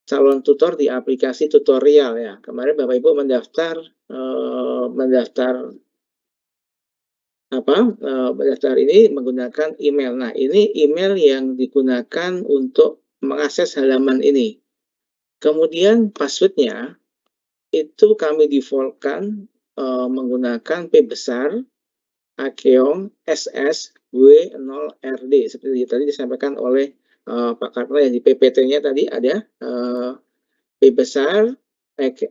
calon tutor di aplikasi tutorial ya. Kemarin Bapak Ibu mendaftar daftar ini menggunakan email. Nah, ini email yang digunakan untuk mengakses halaman ini. Kemudian passwordnya itu kami defaultkan menggunakan P besar Akeong SS W0RD seperti tadi disampaikan oleh Pak Karno yang di PPT-nya tadi ada P besar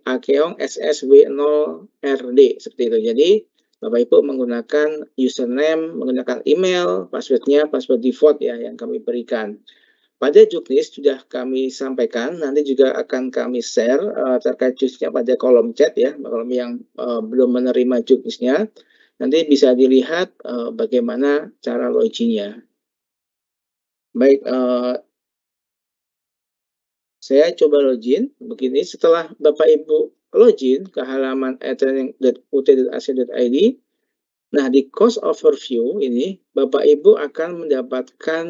Akeong SS W0RD seperti itu. Jadi Bapak Ibu menggunakan username, menggunakan email, passwordnya password default ya yang kami berikan. Pada juknis sudah kami sampaikan, nanti juga akan kami share terkait juknisnya pada kolom chat ya, kolom yang belum menerima juknisnya. Nanti bisa dilihat bagaimana cara loginnya. Baik, saya coba login begini. Setelah Bapak Ibu login ke halaman e-training.ut.ac.id, nah di course overview ini Bapak Ibu akan mendapatkan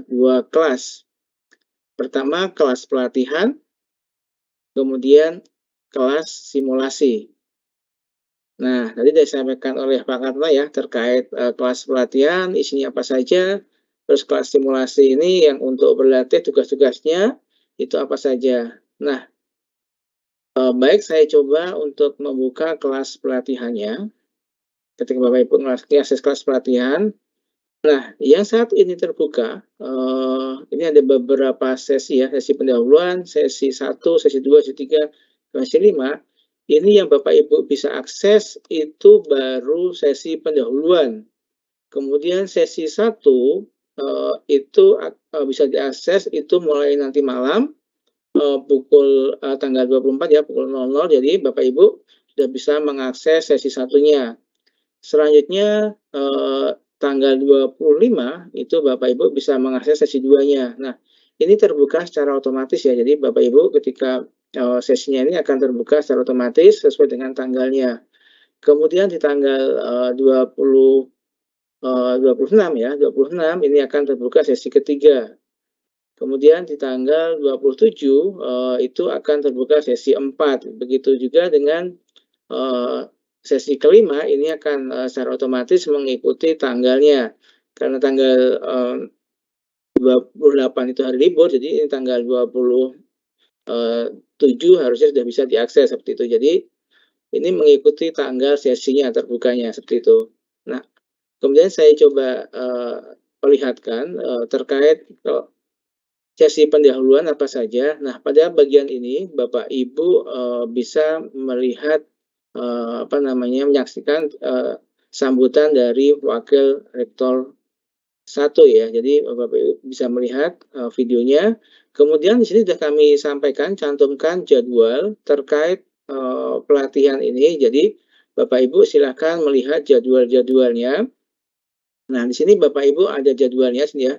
dua kelas. Pertama kelas pelatihan, kemudian kelas simulasi. Nah, tadi sudah disampaikan oleh Pak Karno ya terkait kelas pelatihan isinya apa saja. Terus kelas simulasi ini yang untuk berlatih tugas-tugasnya itu apa saja. Nah, baik saya coba untuk membuka kelas pelatihannya. Ketika Bapak Ibu akses kelas pelatihan, nah yang saat ini terbuka, ini ada beberapa sesi ya, sesi pendahuluan, sesi 1, sesi 2, sesi 3, sesi 5. Ini yang Bapak Ibu bisa akses itu baru sesi pendahuluan. Kemudian sesi 1 itu bisa diakses itu mulai nanti malam pukul tanggal 24 ya, pukul 00. Jadi Bapak Ibu sudah bisa mengakses sesi satunya. Selanjutnya tanggal 25 itu Bapak Ibu bisa mengakses sesi 2-nya. Nah, ini terbuka secara otomatis ya. Jadi Bapak Ibu ketika sesinya ini akan terbuka secara otomatis sesuai dengan tanggalnya. Kemudian di tanggal 26 ya, 26 ini akan terbuka sesi ketiga. Kemudian di tanggal 27 itu akan terbuka sesi 4. Begitu juga dengan sesi kelima ini akan secara otomatis mengikuti tanggalnya. Karena tanggal 28 itu hari libur, jadi ini tanggal 27 harusnya sudah bisa diakses seperti itu. Jadi ini mengikuti tanggal sesinya terbukanya seperti itu. Nah, kemudian saya coba perlihatkan terkait sesi pendahuluan apa saja. Nah, pada bagian ini Bapak Ibu bisa melihat menyaksikan sambutan dari Wakil Rektor 1 ya. Jadi Bapak Ibu bisa melihat videonya. Kemudian di sini sudah kami sampaikan, cantumkan jadwal terkait pelatihan ini. Jadi Bapak Ibu silakan melihat jadwal-jadwalnya. Nah, di sini Bapak Ibu ada jadwalnya ya.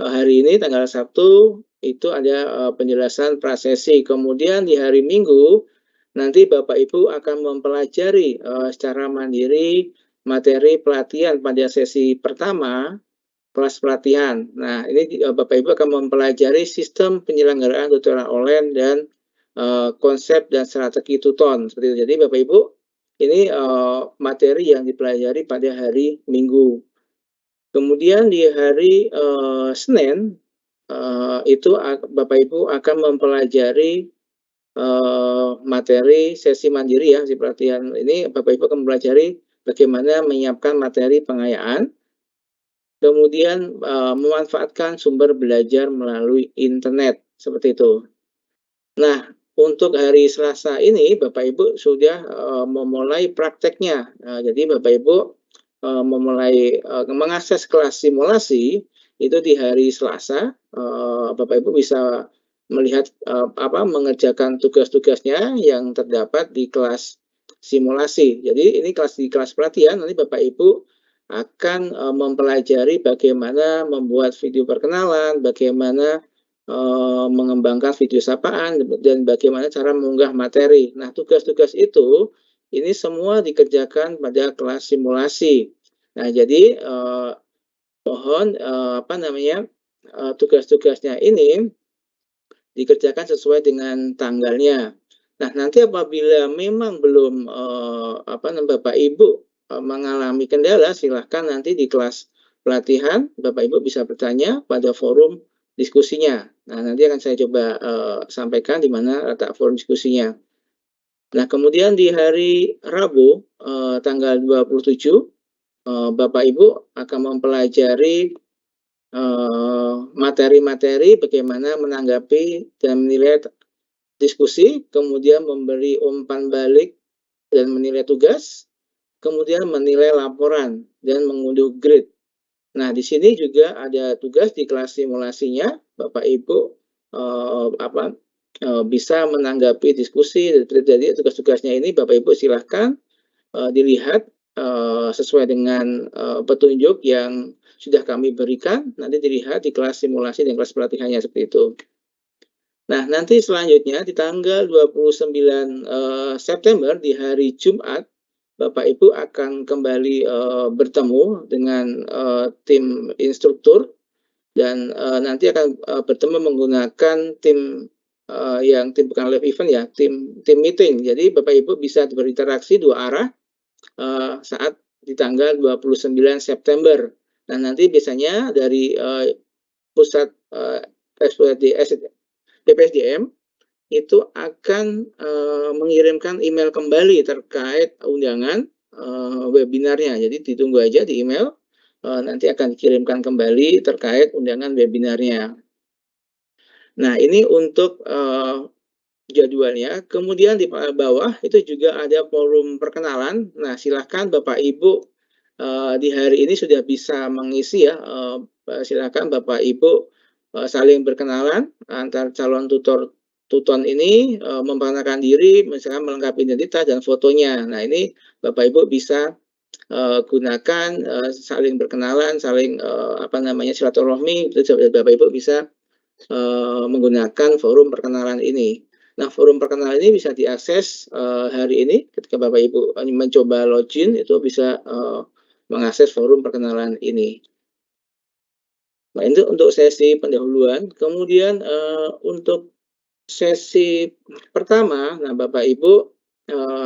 Hari ini tanggal Sabtu itu ada penjelasan prasesi. Kemudian di hari Minggu nanti Bapak Ibu akan mempelajari secara mandiri materi pelatihan pada sesi pertama kelas pelatihan. Nah, ini Bapak Ibu akan mempelajari sistem penyelenggaraan tutoran online dan konsep dan strategi tuton seperti itu. Jadi Bapak Ibu ini materi yang dipelajari pada hari Minggu. Kemudian di hari Senin itu Bapak Ibu akan mempelajari materi sesi mandiri ya, sesi pelatihan ini Bapak Ibu akan mempelajari bagaimana menyiapkan materi pengayaan, kemudian memanfaatkan sumber belajar melalui internet seperti itu. Nah, untuk hari Selasa ini Bapak Ibu sudah memulai prakteknya. Jadi Bapak Ibu memulai mengakses kelas simulasi itu di hari Selasa. Bapak Ibu bisa melihat mengerjakan tugas-tugasnya yang terdapat di kelas simulasi. Jadi ini di kelas pelatihan nanti Bapak Ibu akan mempelajari bagaimana membuat video perkenalan, bagaimana mengembangkan video sapaan, dan bagaimana cara mengunggah materi. Nah, tugas-tugas itu ini semua dikerjakan pada kelas simulasi. Nah, jadi mohon tugas-tugasnya ini dikerjakan sesuai dengan tanggalnya. Nah, nanti apabila memang belum Bapak Ibu mengalami kendala, silahkan nanti di kelas pelatihan Bapak Ibu bisa bertanya pada forum diskusinya. Nah, nanti akan saya coba sampaikan di mana letak forum diskusinya. Nah, kemudian di hari Rabu tanggal 27 Bapak Ibu akan mempelajari materi-materi bagaimana menanggapi dan menilai diskusi, kemudian memberi umpan balik dan menilai tugas, kemudian menilai laporan dan mengunduh grade. Nah, di sini juga ada tugas di kelas simulasinya, Bapak Ibu bisa menanggapi diskusi. Jadi tugas-tugasnya ini Bapak Ibu silahkan dilihat sesuai dengan petunjuk yang sudah kami berikan, nanti dilihat di kelas simulasi dan kelas pelatihannya seperti itu. Nah, nanti selanjutnya di tanggal 29 September di hari Jumat, Bapak Ibu akan kembali bertemu dengan tim instruktur dan nanti akan bertemu menggunakan tim yang tim bukan live event ya, tim meeting. Jadi Bapak Ibu bisa berinteraksi dua arah saat di tanggal 29 September. Nah, nanti biasanya dari pusat BPSDM itu akan mengirimkan email kembali terkait undangan webinarnya. Jadi ditunggu aja di email, nanti akan dikirimkan kembali terkait undangan webinarnya. Nah, ini untuk jadwalnya. Kemudian di bawah itu juga ada forum perkenalan. Nah, silahkan Bapak Ibu di hari ini sudah bisa mengisi ya. Silahkan Bapak Ibu saling berkenalan antar calon tuton ini, memperkenalkan diri, misalkan melengkapi identitas dan fotonya. Nah, ini Bapak Ibu bisa gunakan saling berkenalan, saling silaturahmi. Bapak Ibu bisa menggunakan forum perkenalan ini. Nah, forum perkenalan ini bisa diakses hari ini ketika Bapak Ibu mencoba login, itu bisa mengakses forum perkenalan ini. Nah, itu untuk sesi pendahuluan. Kemudian untuk sesi pertama, nah Bapak Ibu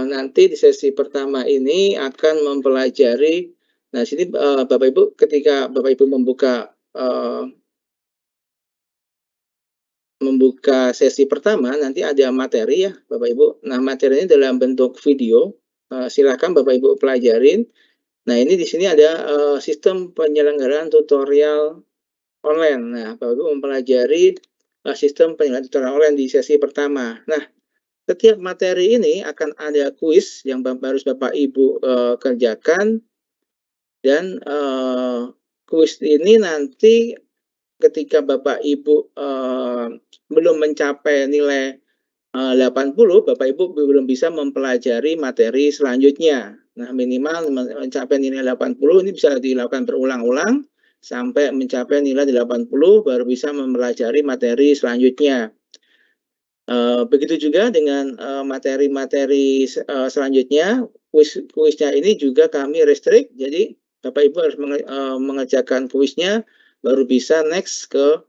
nanti di sesi pertama ini akan mempelajari. Nah, sini Bapak Ibu ketika Bapak Ibu membuka sesi pertama, nanti ada materi ya Bapak Ibu. Nah, materi ini dalam bentuk video. Silakan Bapak Ibu pelajarin. Nah, ini di sini ada sistem penyelenggaraan tutorial online. Nah, Bapak Ibu mempelajari sistem penyelenggaraan tutorial online di sesi pertama. Nah, setiap materi ini akan ada kuis yang harus Bapak Ibu kerjakan, dan kuis ini nanti ketika Bapak Ibu belum mencapai nilai 80, Bapak Ibu belum bisa mempelajari materi selanjutnya. Nah, minimal mencapai nilai 80 ini bisa dilakukan berulang-ulang sampai mencapai nilai 80 baru bisa mempelajari materi selanjutnya. Begitu juga dengan materi-materi selanjutnya, kuisnya ini juga kami restrict, jadi Bapak Ibu harus mengerjakan kuisnya baru bisa next ke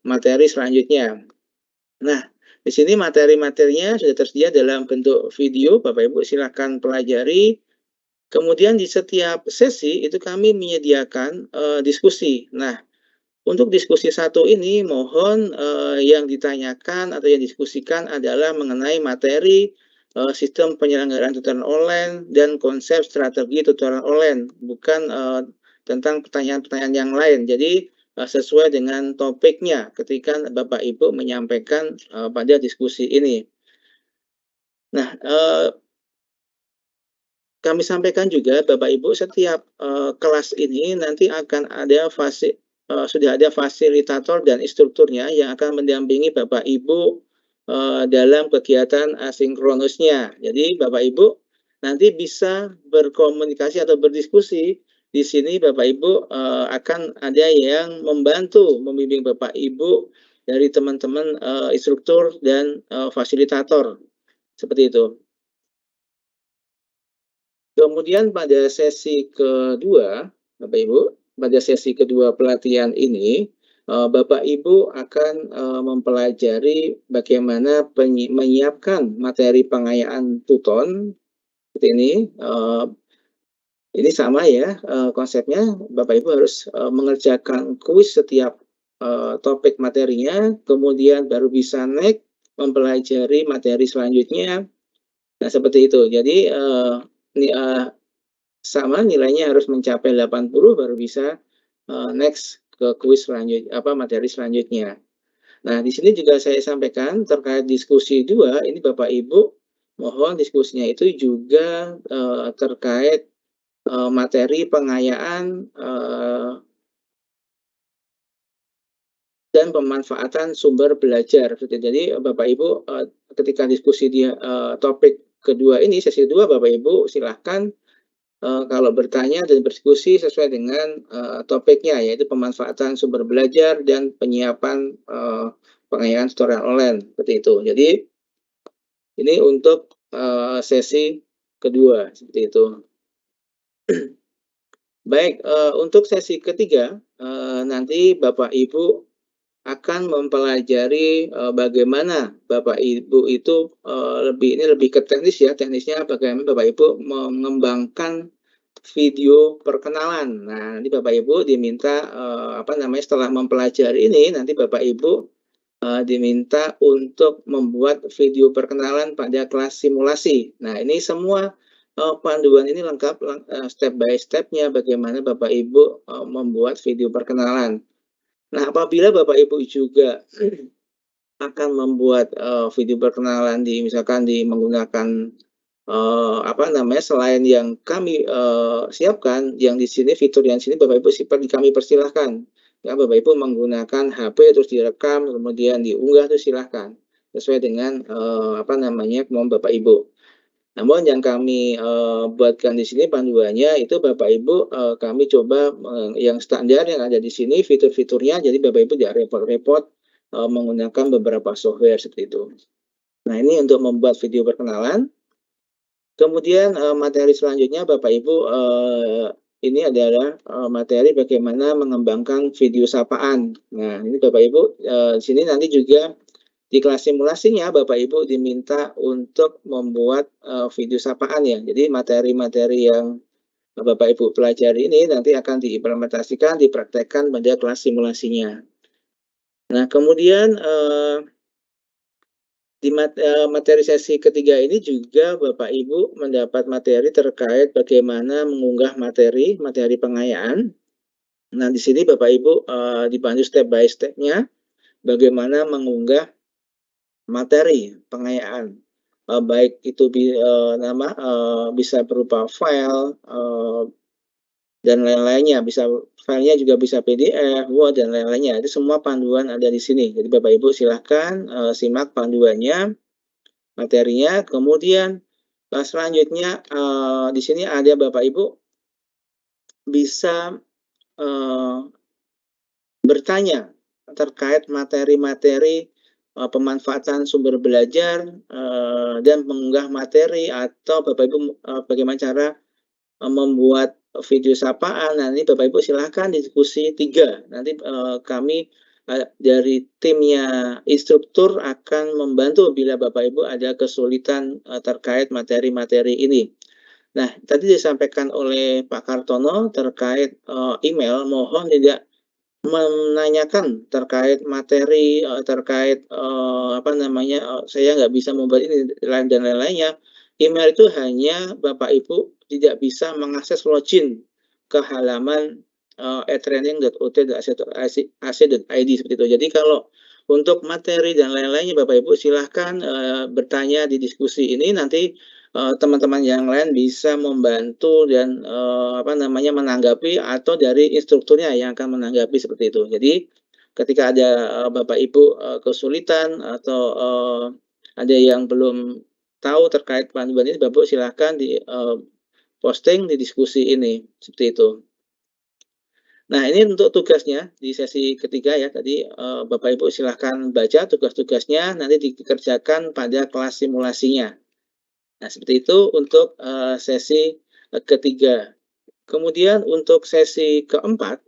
materi selanjutnya. Nah, di sini materi-materinya sudah tersedia dalam bentuk video, Bapak Ibu silakan pelajari. Kemudian di setiap sesi itu kami menyediakan diskusi. Nah, untuk diskusi satu ini mohon yang ditanyakan atau yang diskusikan adalah mengenai materi sistem penyelenggaraan tutoran online dan konsep strategi tutoran online, bukan tentang pertanyaan-pertanyaan yang lain. Jadi sesuai dengan topiknya ketika Bapak Ibu menyampaikan pada diskusi ini. Nah, kami sampaikan juga Bapak Ibu setiap kelas ini nanti akan ada sudah ada fasilitator dan instrukturnya yang akan mendampingi Bapak Ibu dalam kegiatan asinkronusnya. Jadi Bapak Ibu nanti bisa berkomunikasi atau berdiskusi. Di sini Bapak Ibu akan ada yang membantu membimbing Bapak Ibu dari teman-teman instruktur dan fasilitator. Seperti itu. Kemudian pada sesi kedua, Bapak Ibu, pada sesi kedua pelatihan ini, Bapak Ibu akan mempelajari bagaimana menyiapkan materi pengayaan tuton seperti ini. Ini sama ya, konsepnya Bapak Ibu harus mengerjakan kuis setiap topik materinya, kemudian baru bisa naik mempelajari materi selanjutnya. Nah, seperti itu. Jadi sama nilainya harus mencapai 80 baru bisa next ke kuis materi selanjutnya. Nah, di sini juga saya sampaikan terkait diskusi 2, ini Bapak Ibu mohon diskusinya itu juga terkait materi pengayaan dan pemanfaatan sumber belajar. Jadi Bapak Ibu ketika diskusi di topik kedua ini, sesi 2, Bapak Ibu silahkan kalau bertanya dan berdiskusi sesuai dengan topiknya, yaitu pemanfaatan sumber belajar dan penyiapan pengayaan tutorial online, seperti itu. Jadi ini untuk sesi kedua, seperti itu. Baik, untuk sesi ketiga nanti Bapak Ibu akan mempelajari bagaimana Bapak Ibu itu lebih ke teknis ya, teknisnya bagaimana Bapak Ibu mengembangkan video perkenalan. Nah, ini Bapak Ibu diminta setelah mempelajari ini nanti Bapak Ibu diminta untuk membuat video perkenalan pada kelas simulasi. Nah, ini semua panduan ini lengkap step by step-nya bagaimana Bapak Ibu membuat video perkenalan. Nah, apabila Bapak Ibu juga akan membuat video perkenalan misalkan menggunakan selain yang kami siapkan, yang di sini fitur yang sini Bapak Ibu kami persilahkan. Ya, Bapak Ibu menggunakan HP terus direkam kemudian diunggah itu silahkan sesuai dengan kemauan Bapak Ibu. Namun yang kami buatkan di sini panduannya itu Bapak Ibu kami coba yang standar yang ada di sini fitur-fiturnya, jadi Bapak Ibu tidak repot-repot menggunakan beberapa software seperti itu. Nah, ini untuk membuat video perkenalan. Kemudian materi selanjutnya Bapak Ibu ini adalah materi bagaimana mengembangkan video sapaan. Nah, ini Bapak Ibu di sini nanti juga di kelas simulasinya Bapak Ibu diminta untuk membuat video sapaan ya. Jadi materi-materi yang Bapak Ibu pelajari ini nanti akan diimplementasikan, dipraktekkan pada kelas simulasinya. Nah, kemudian di materi sesi ketiga ini juga Bapak Ibu mendapat materi terkait bagaimana mengunggah materi pengayaan. Nah, di sini Bapak Ibu dipandu step by step-nya bagaimana mengunggah materi pengayaan, baik itu bisa berupa file dan lain-lainnya, filenya juga bisa PDF, Word dan lain-lainnya. Itu semua panduan ada di sini. Jadi Bapak Ibu silahkan simak panduannya, materinya. Kemudian selanjutnya di sini ada Bapak Ibu bisa bertanya terkait materi-materi pemanfaatan sumber belajar dan mengunggah materi, atau Bapak Ibu bagaimana cara membuat video sapaan. Nah, ini Bapak Ibu silahkan diskusi 3. Nanti kami dari timnya instruktur akan membantu bila Bapak Ibu ada kesulitan terkait materi-materi ini. Nah, tadi disampaikan oleh Pak Kartono terkait email, mohon tidak menanyakan terkait materi, terkait saya nggak bisa membuat ini dan lain-lainnya. Email itu hanya Bapak Ibu tidak bisa mengakses login ke halaman training.ut.ac.id seperti itu. Jadi kalau untuk materi dan lain-lainnya Bapak Ibu silahkan bertanya di diskusi ini, nanti teman-teman yang lain bisa membantu dan menanggapi, atau dari instrukturnya yang akan menanggapi seperti itu. Jadi ketika ada Bapak Ibu kesulitan atau ada yang belum tahu terkait panduan ini, Bapak Ibu silahkan di posting di diskusi ini seperti itu. Nah, ini untuk tugasnya di sesi ketiga ya. Tadi Bapak Ibu silahkan baca tugas-tugasnya, nanti dikerjakan pada kelas simulasinya. Nah, seperti itu untuk sesi ketiga. Kemudian untuk sesi keempat,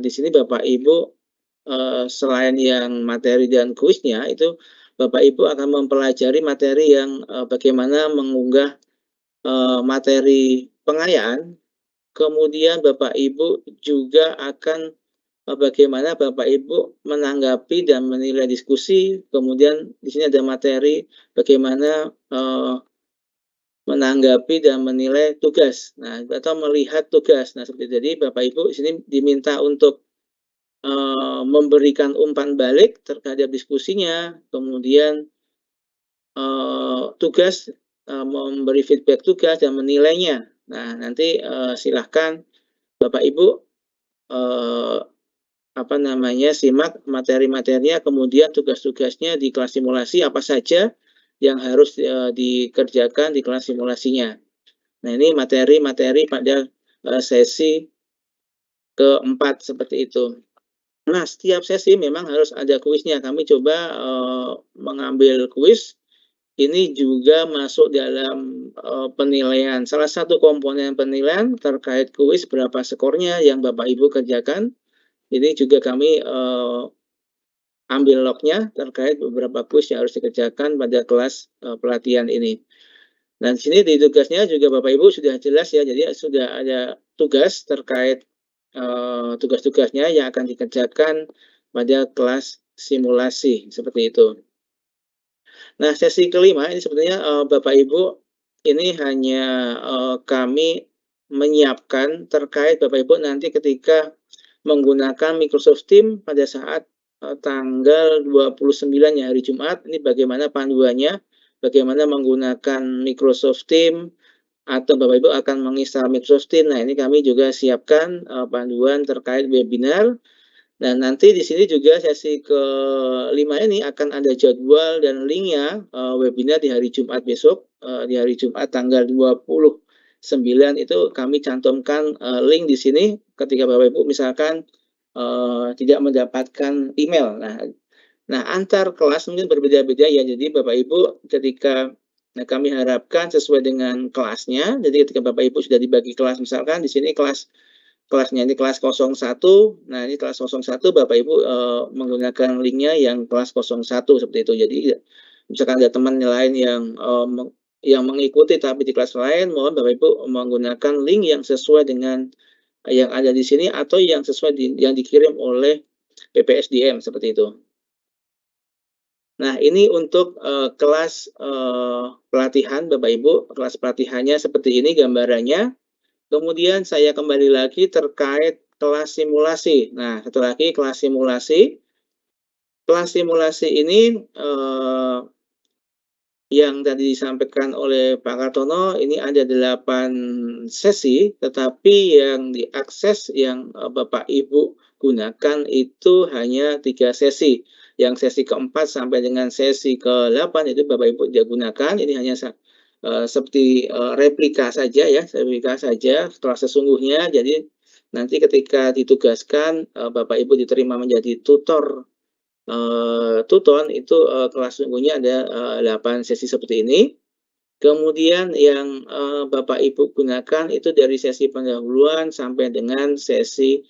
di sini Bapak Ibu selain yang materi dan kuisnya, itu Bapak Ibu akan mempelajari materi yang bagaimana mengunggah materi pengayaan kemudian Bapak Ibu juga akan bagaimana Bapak Ibu menanggapi dan menilai diskusi, kemudian di sini ada materi bagaimana menanggapi dan menilai tugas. Nah, atau melihat tugas. Nah, seperti jadi Bapak Ibu di sini diminta untuk memberikan umpan balik terhadap diskusinya, kemudian tugas, memberi feedback tugas dan menilainya. Nah, nanti silahkan Bapak Ibu simak materi-materinya, kemudian tugas-tugasnya di kelas simulasi apa saja yang harus dikerjakan di kelas simulasinya. Nah, ini materi-materi pada sesi keempat seperti itu. Nah, setiap sesi memang harus ada kuisnya. Kami coba mengambil kuis. Ini juga masuk dalam penilaian. Salah satu komponen penilaian terkait kuis berapa skornya yang Bapak Ibu kerjakan. Ini juga kami ambil lognya terkait beberapa kuis yang harus dikerjakan pada kelas pelatihan ini. Dan di sini di tugasnya juga Bapak Ibu sudah jelas ya, jadi sudah ada tugas terkait tugas-tugasnya yang akan dikerjakan pada kelas simulasi seperti itu. Nah, sesi kelima ini sebenarnya Bapak Ibu ini hanya kami menyiapkan terkait Bapak Ibu nanti ketika menggunakan Microsoft Teams pada saat tanggal 29 ya, hari Jumat. Ini bagaimana panduannya, bagaimana menggunakan Microsoft Teams, atau Bapak Ibu akan menginstal Microsoft Teams. Nah, ini kami juga siapkan panduan terkait webinar. Nah, nanti di sini juga sesi ke-5 ini akan ada jadwal dan linknya webinar di hari Jumat besok, di hari Jumat tanggal 29 itu kami cantumkan link di sini ketika Bapak Ibu misalkan tidak mendapatkan email. Nah, antar kelas mungkin berbeda-beda ya. Jadi Bapak Ibu ketika kami harapkan sesuai dengan kelasnya. Jadi ketika Bapak Ibu sudah dibagi kelas, misalkan di sini kelasnya ini kelas 01. Nah, ini kelas 01 Bapak Ibu menggunakan linknya yang kelas 01 seperti itu. Jadi misalkan ada teman lain yang mengikuti tapi di kelas lain, mohon Bapak Ibu menggunakan link yang sesuai dengan yang ada di sini atau yang sesuai yang dikirim oleh PPSDM seperti itu. Nah, ini untuk kelas pelatihan Bapak Ibu, kelas pelatihannya seperti ini gambarannya. Kemudian saya kembali lagi terkait kelas simulasi. Nah, satu lagi kelas simulasi. Kelas simulasi ini yang tadi disampaikan oleh Pak Kartono, ini ada 8 sesi, tetapi yang diakses yang Bapak Ibu gunakan itu hanya 3 sesi. Yang sesi keempat sampai dengan sesi ke-8 itu Bapak Ibu tidak gunakan, ini hanya seperti replika saja ya, replika saja setelah sesungguhnya. Jadi nanti ketika ditugaskan Bapak Ibu diterima menjadi tutor Tuton itu kelas sungguhnya ada 8 sesi seperti ini. Kemudian yang Bapak Ibu gunakan itu dari sesi pendahuluan sampai dengan sesi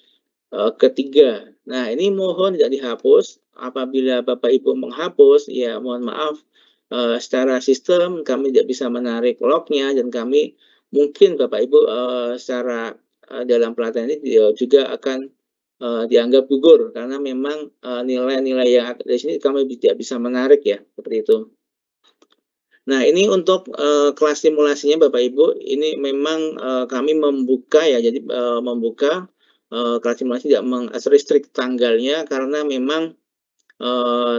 ketiga. Nah, ini mohon tidak dihapus. Apabila Bapak Ibu menghapus, ya mohon maaf, secara sistem kami tidak bisa menarik lognya dan kami mungkin Bapak Ibu secara dalam pelatihan ini juga akan dianggap gugur karena memang nilai-nilai yang ada di sini kami tidak bisa menarik ya, seperti itu. Nah, ini untuk kelas simulasinya Bapak Ibu, ini memang kami membuka ya, jadi membuka kelas simulasi tidak mengrestrict tanggalnya karena memang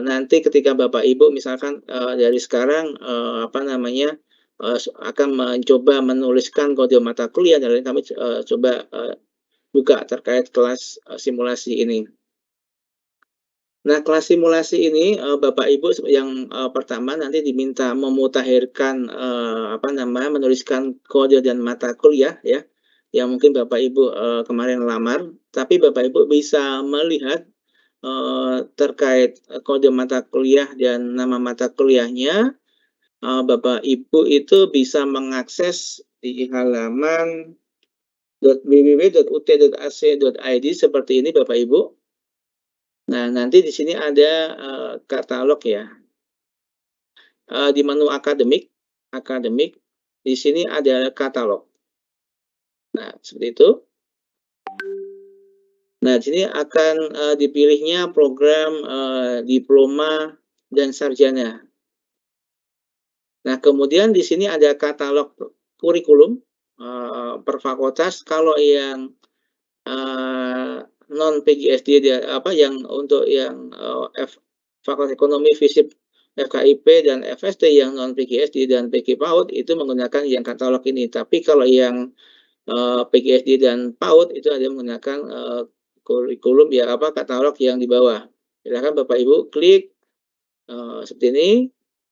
nanti ketika Bapak Ibu misalkan dari sekarang akan mencoba menuliskan kode mata kuliah dan kami coba buka terkait kelas simulasi ini. Nah, kelas simulasi ini Bapak Ibu yang pertama nanti diminta memutakhirkan menuliskan kode dan mata kuliah ya, yang mungkin Bapak Ibu kemarin lamar, tapi Bapak Ibu bisa melihat terkait kode mata kuliah dan nama mata kuliahnya. Bapak Ibu itu bisa mengakses di halaman www.ut.ac.id seperti ini Bapak Ibu. Nah, nanti di sini ada katalog ya. Di menu akademik, di sini ada katalog. Nah, seperti itu. Nah, di sini akan dipilihnya program diploma dan sarjana. Nah, kemudian di sini ada katalog kurikulum per fakultas. Kalau yang non PGSD yang untuk yang Fakultas Ekonomi FISIP FKIP dan FST yang non PGSD dan PG PAUD itu menggunakan yang katalog ini. Tapi kalau yang PGSD dan PAUD itu ada menggunakan kurikulum katalog yang di bawah. Silakan Bapak Ibu klik seperti ini.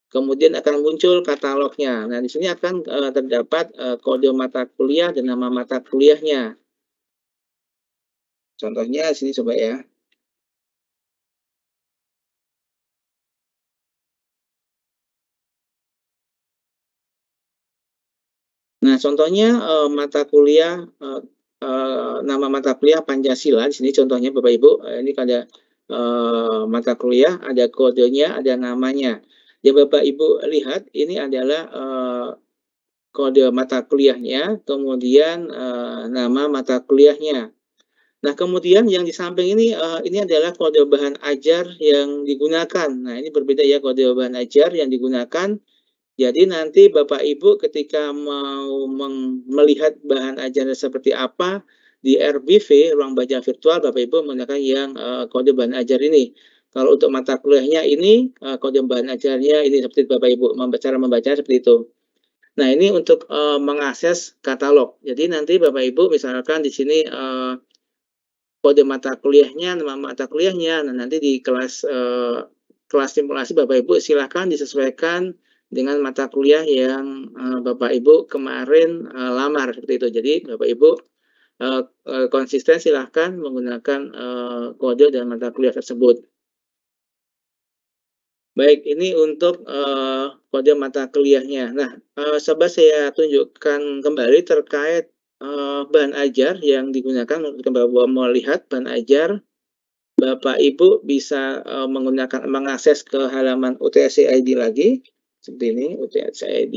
Kemudian akan muncul katalognya. Nah, di sini akan terdapat kode mata kuliah dan nama mata kuliahnya. Contohnya di sini coba ya. Nah, contohnya mata kuliah nama mata kuliah Pancasila. Di sini contohnya Bapak Ibu, ini ada mata kuliah, ada kodenya, ada namanya. Ya Bapak Ibu lihat ini adalah kode mata kuliahnya, kemudian nama mata kuliahnya. Nah, kemudian yang di samping ini adalah kode bahan ajar yang digunakan. Nah, ini berbeda ya kode bahan ajar yang digunakan. Jadi nanti Bapak Ibu ketika mau melihat bahan ajarnya seperti apa di RBV, ruang baca virtual, Bapak Ibu menggunakan yang kode bahan ajar ini. Kalau untuk mata kuliahnya ini kode bahan ajarnya ini seperti Bapak Ibu cara membaca seperti itu. Nah, ini untuk mengakses katalog. Jadi nanti Bapak Ibu misalkan di sini kode mata kuliahnya, nama mata kuliahnya. Nah, nanti di kelas simulasi Bapak Ibu silakan disesuaikan dengan mata kuliah yang Bapak Ibu kemarin lamar seperti itu. Jadi Bapak Ibu konsisten silahkan menggunakan kode dan mata kuliah tersebut. Baik, ini untuk kode mata kuliahnya. Nah, coba saya tunjukkan kembali terkait bahan ajar yang digunakan. Untuk Bapak mau lihat bahan ajar, Bapak Ibu bisa mengakses ke halaman UTSC ID lagi. Seperti ini, UTSC ID.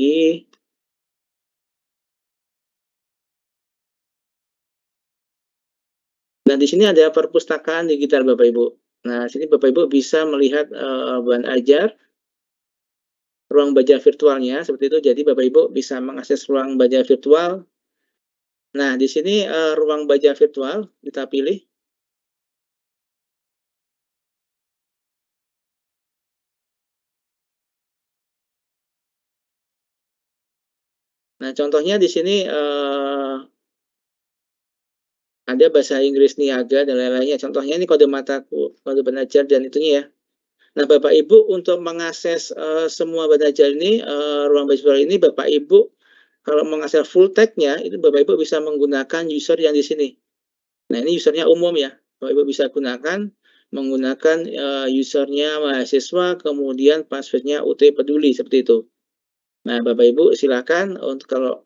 Dan di sini ada perpustakaan digital Bapak Ibu. Nah, sini Bapak Ibu bisa melihat bahan ajar, ruang baca virtualnya seperti itu. Jadi Bapak Ibu bisa mengakses ruang baca virtual. Nah, di sini ruang baca virtual kita pilih. Nah, contohnya di sini ada bahasa Inggris niaga dan lain-lainnya. Contohnya ini kode bahan ajar dan itunya ya. Nah, Bapak Ibu untuk mengakses semua bahan ajar ini, ruang baca virtual ini, Bapak Ibu kalau mengakses full text-nya, itu Bapak Ibu bisa menggunakan user yang di sini. Nah, ini usernya umum ya. Bapak Ibu bisa gunakan menggunakan usernya mahasiswa, kemudian passwordnya UT Peduli, seperti itu. Nah, Bapak Ibu silakan untuk kalau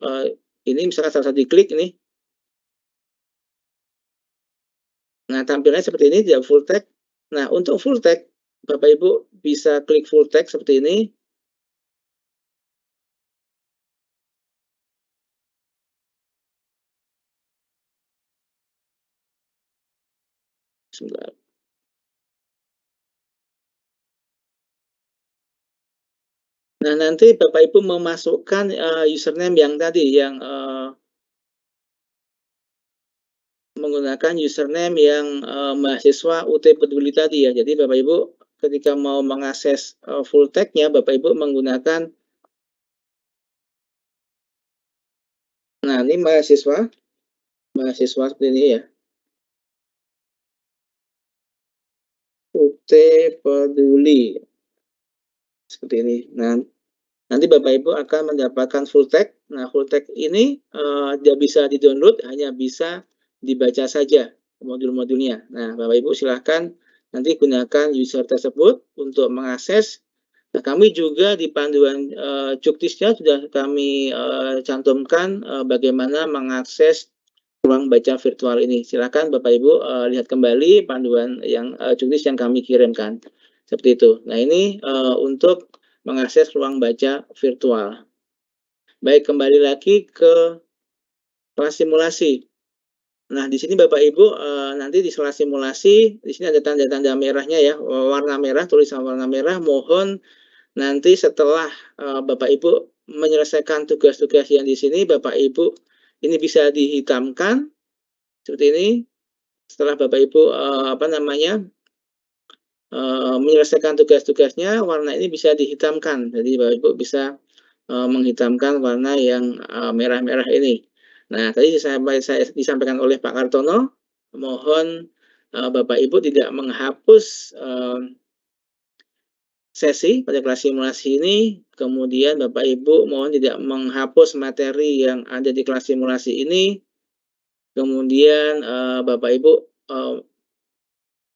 ini misalkan salah satu diklik ini. Nah, tampilannya seperti ini, tidak full text. Nah, untuk full text, Bapak Ibu bisa klik full text seperti ini. Sebentar. Nah, nanti Bapak Ibu memasukkan username yang tadi, yang menggunakan username yang mahasiswa UT Peduli tadi ya. Jadi Bapak Ibu ketika mau mengakses full text-nya, Bapak Ibu menggunakan, nah ini mahasiswa seperti ini ya. UT Peduli. Seperti ini. Nah, nanti Bapak Ibu akan mendapatkan full text. Nah, full text ini tidak bisa di-download, hanya bisa dibaca saja modul-modulnya. Nah, Bapak Ibu silahkan nanti gunakan user tersebut untuk mengakses. Nah, kami juga di panduan Cuktisnya sudah kami cantumkan bagaimana mengakses ruang baca virtual ini. Silakan Bapak Ibu lihat kembali panduan yang Cuktis yang kami kirimkan. Seperti itu. Nah, ini untuk mengakses ruang baca virtual. Baik, kembali lagi ke kelas simulasi. Nah, di sini Bapak Ibu nanti di sela simulasi, di sini ada tanda-tanda merahnya ya, warna merah, tulisan warna merah. Mohon nanti setelah Bapak Ibu menyelesaikan tugas-tugas yang di sini, Bapak Ibu ini bisa dihitamkan seperti ini. Setelah Bapak Ibu menyelesaikan tugas-tugasnya, warna ini bisa dihitamkan. Jadi Bapak Ibu bisa menghitamkan warna yang merah-merah ini. Nah, tadi saya disampaikan oleh Pak Kartono, mohon Bapak Ibu tidak menghapus sesi pada kelas simulasi ini, kemudian Bapak Ibu mohon tidak menghapus materi yang ada di kelas simulasi ini, kemudian Bapak Ibu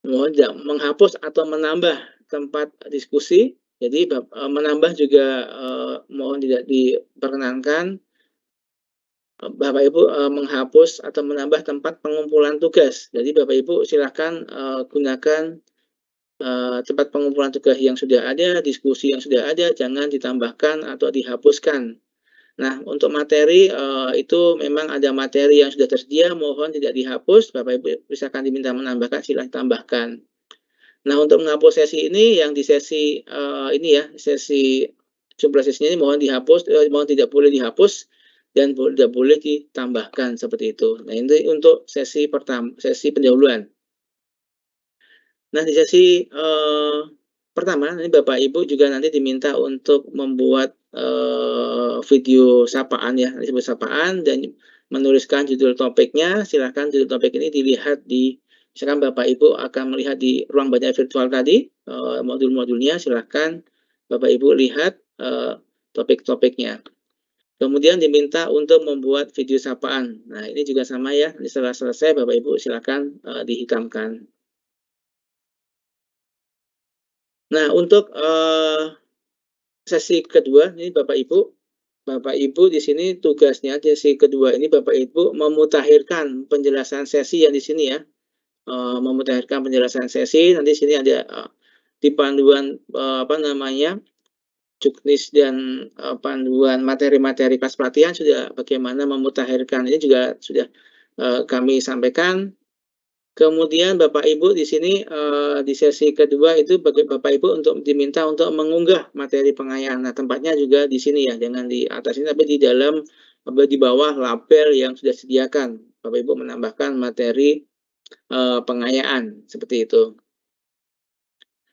mohon tidak menghapus atau menambah tempat diskusi. Jadi menambah juga mohon tidak diperkenankan. Bapak Ibu menghapus atau menambah tempat pengumpulan tugas. Jadi Bapak Ibu silakan gunakan tempat pengumpulan tugas yang sudah ada, diskusi yang sudah ada, jangan ditambahkan atau dihapuskan. Nah, untuk materi itu memang ada materi yang sudah tersedia, mohon tidak dihapus. Bapak Ibu misalkan diminta menambahkan, silakan tambahkan. Nah, untuk menghapus sesi ini, yang di sesi ini ya, sesi jumlah sesinya ini mohon dihapus, mohon tidak boleh dihapus dan tidak boleh ditambahkan seperti itu. Nah, ini untuk sesi pertama, sesi pendahuluan. Nah, di sesi pertama, ini Bapak Ibu juga nanti diminta untuk membuat video sapaan ya, disebut sapaan dan menuliskan judul topiknya. Silakan judul topik ini dilihat di, misalkan Bapak Ibu akan melihat di ruang baca virtual tadi, modul-modulnya, silakan Bapak Ibu lihat topik-topiknya. Kemudian diminta untuk membuat video sapaan. Nah, ini juga sama ya, setelah selesai Bapak Ibu silakan dihitamkan. Nah, untuk sesi kedua ini Bapak Ibu di sini tugasnya sesi kedua ini Bapak Ibu memutakhirkan penjelasan sesi yang di sini ya, memutakhirkan penjelasan sesi. Nanti sini ada di panduan juknis dan panduan materi-materi kelas pelatihan sudah bagaimana memutakhirkan, ini juga sudah kami sampaikan. Kemudian Bapak Ibu di sini di sesi kedua itu bagi Bapak Ibu untuk diminta untuk mengunggah materi pengayaan. Nah, tempatnya juga di sini ya, jangan di atas ini tapi di dalam di bawah label yang sudah disediakan. Bapak Ibu menambahkan materi pengayaan seperti itu.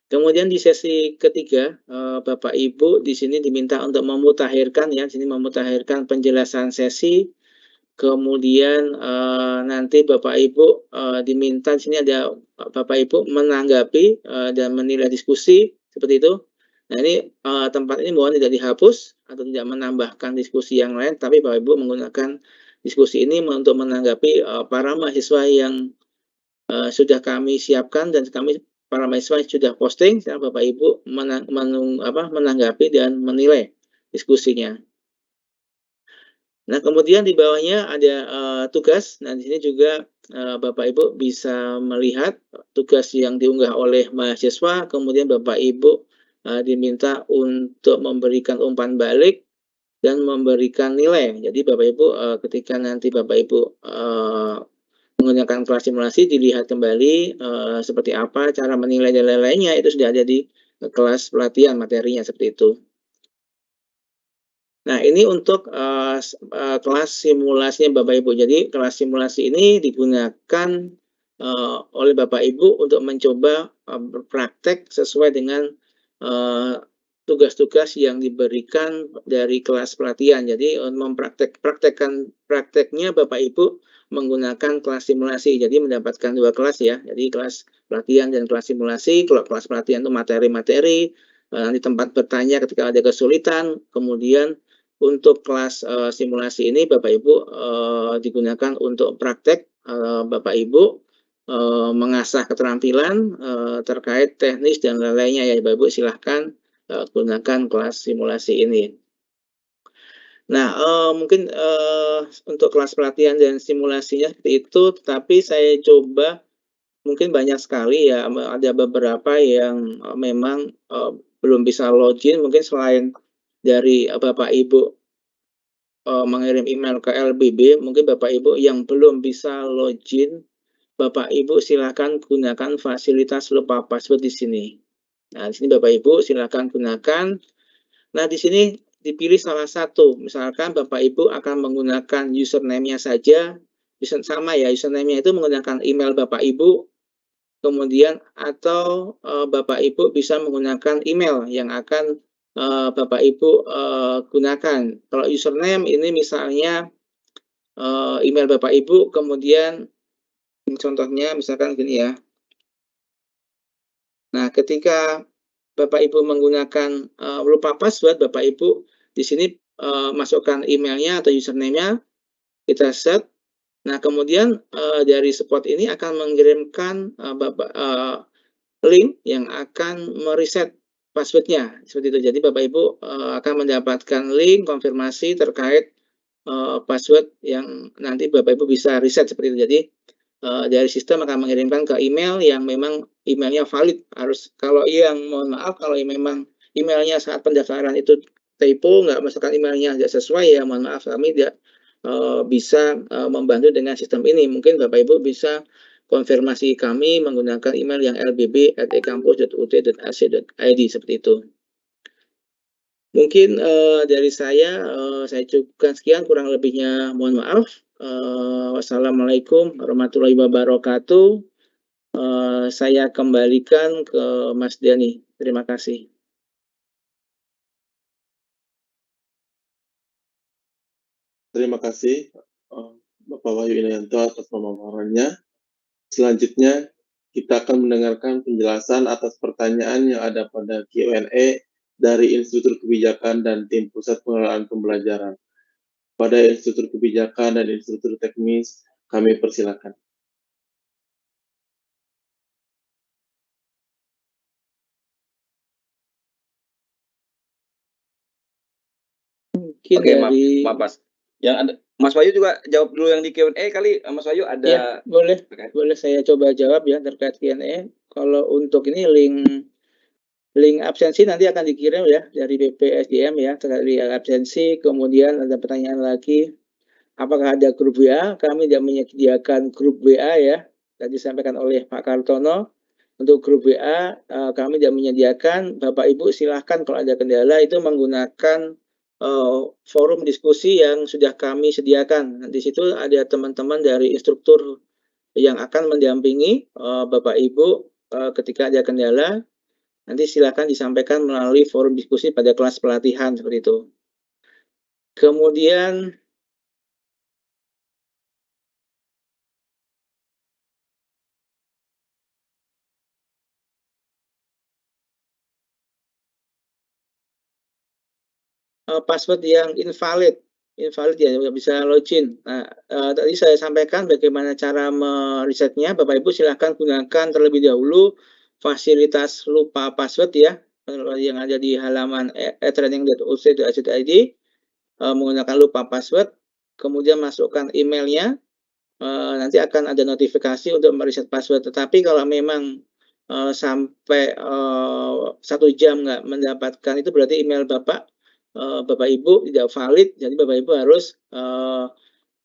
Kemudian di sesi ketiga, Bapak Ibu di sini diminta untuk memutakhirkan ya, sini memutakhirkan penjelasan sesi. Kemudian nanti Bapak Ibu diminta di sini ada Bapak Ibu menanggapi dan menilai diskusi seperti itu. Nah, ini tempat ini mohon tidak dihapus atau tidak menambahkan diskusi yang lain, tapi Bapak Ibu menggunakan diskusi ini untuk menanggapi para mahasiswa yang sudah kami siapkan dan para mahasiswa sudah posting, sekarang Bapak Ibu menanggapi dan menilai diskusinya. Nah, kemudian di bawahnya ada tugas. Nah, di sini juga Bapak Ibu bisa melihat tugas yang diunggah oleh mahasiswa, kemudian Bapak Ibu diminta untuk memberikan umpan balik dan memberikan nilai. Jadi Bapak Ibu ketika nanti Bapak Ibu menggunakan kelas simulasi, dilihat kembali seperti apa cara menilai dan lain-lainnya, itu sudah ada di kelas pelatihan materinya seperti itu. Nah, ini untuk kelas simulasinya Bapak Ibu. Jadi kelas simulasi ini digunakan oleh Bapak Ibu untuk mencoba berpraktek sesuai dengan tugas-tugas yang diberikan dari kelas pelatihan. Jadi prakteknya Bapak Ibu menggunakan kelas simulasi. Jadi mendapatkan dua kelas ya. Jadi kelas pelatihan dan kelas simulasi. Kalau kelas pelatihan itu materi-materi, nanti tempat bertanya ketika ada kesulitan. Kemudian untuk kelas simulasi ini Bapak Ibu digunakan untuk praktek Bapak Ibu mengasah keterampilan terkait teknis dan lain-lainnya ya. Bapak Ibu silahkan gunakan kelas simulasi ini. Nah, mungkin untuk kelas pelatihan dan simulasinya seperti itu, tapi saya coba mungkin banyak sekali ya, ada beberapa yang memang belum bisa login, mungkin selain dari Bapak Ibu mengirim email ke LBB, mungkin Bapak Ibu yang belum bisa login, Bapak Ibu silakan gunakan fasilitas lupa password di sini. Nah, di sini Bapak Ibu silakan gunakan. Nah, di sini dipilih salah satu. Misalkan Bapak Ibu akan menggunakan username-nya saja, sama ya, username-nya itu menggunakan email Bapak Ibu, kemudian atau Bapak Ibu bisa menggunakan email yang akan Bapak Ibu gunakan. Kalau username ini misalnya email Bapak Ibu, kemudian contohnya misalkan gini ya. Nah, ketika Bapak Ibu menggunakan lupa password, Bapak Ibu di sini masukkan emailnya atau username-nya, kita set. Nah, kemudian dari spot ini akan mengirimkan link yang akan mereset passwordnya seperti itu. Jadi Bapak Ibu akan mendapatkan link konfirmasi terkait password yang nanti Bapak Ibu bisa reset seperti itu. Jadi dari sistem akan mengirimkan ke email yang memang emailnya valid. Harus kalau yang mohon maaf kalau yang memang emailnya saat pendaftaran itu typo, nggak masukkan emailnya nggak sesuai, ya mohon maaf kami tidak bisa membantu dengan sistem ini. Mungkin Bapak Ibu bisa konfirmasi kami menggunakan email yang lbb@ekampus.ut.ac.id seperti itu. Mungkin dari saya cukupkan sekian, kurang lebihnya mohon maaf. Wassalamualaikum warahmatullahi wabarakatuh. Saya kembalikan ke Mas Diani. Terima kasih. Terima kasih Bapak Wahyu Inianto atas pemaparannya. Selanjutnya kita akan mendengarkan penjelasan atas pertanyaan yang ada pada Q&A dari Instruktur Kebijakan dan Tim Pusat Pengelolaan Pembelajaran. Pada Instruktur Kebijakan dan Instruktur Teknis, kami persilakan. Mungkin Oke, dari maaf Mas. Yang ada Mas Wahyu juga jawab dulu yang di Q&A kali. Mas Wahyu ada ya, boleh. Oke. Boleh saya coba jawab ya terkait Q&A. Kalau untuk ini link absensi nanti akan dikirim ya dari BPSDM ya terkait absensi. Kemudian ada pertanyaan lagi, apakah ada grup WA? Kami tidak menyediakan grup WA ya. Tadi disampaikan oleh Pak Kartono. Untuk grup WA kami tidak menyediakan. Bapak Ibu silahkan kalau ada kendala itu menggunakan forum diskusi yang sudah kami sediakan. Di situ ada teman-teman dari instruktur yang akan mendampingi Bapak Ibu ketika ada kendala. Nanti silakan disampaikan melalui forum diskusi pada kelas pelatihan seperti itu. Kemudian password yang invalid ya bisa login. Nah, tadi saya sampaikan bagaimana cara meresetnya. Bapak Ibu silahkan gunakan terlebih dahulu fasilitas lupa password ya yang ada di halaman e-training.uc.ac.id, menggunakan lupa password, kemudian masukkan emailnya. Nanti akan ada notifikasi untuk mereset password. Tetapi kalau memang sampai 1 jam nggak mendapatkan itu, berarti email Bapak Ibu tidak valid. Jadi Bapak Ibu harus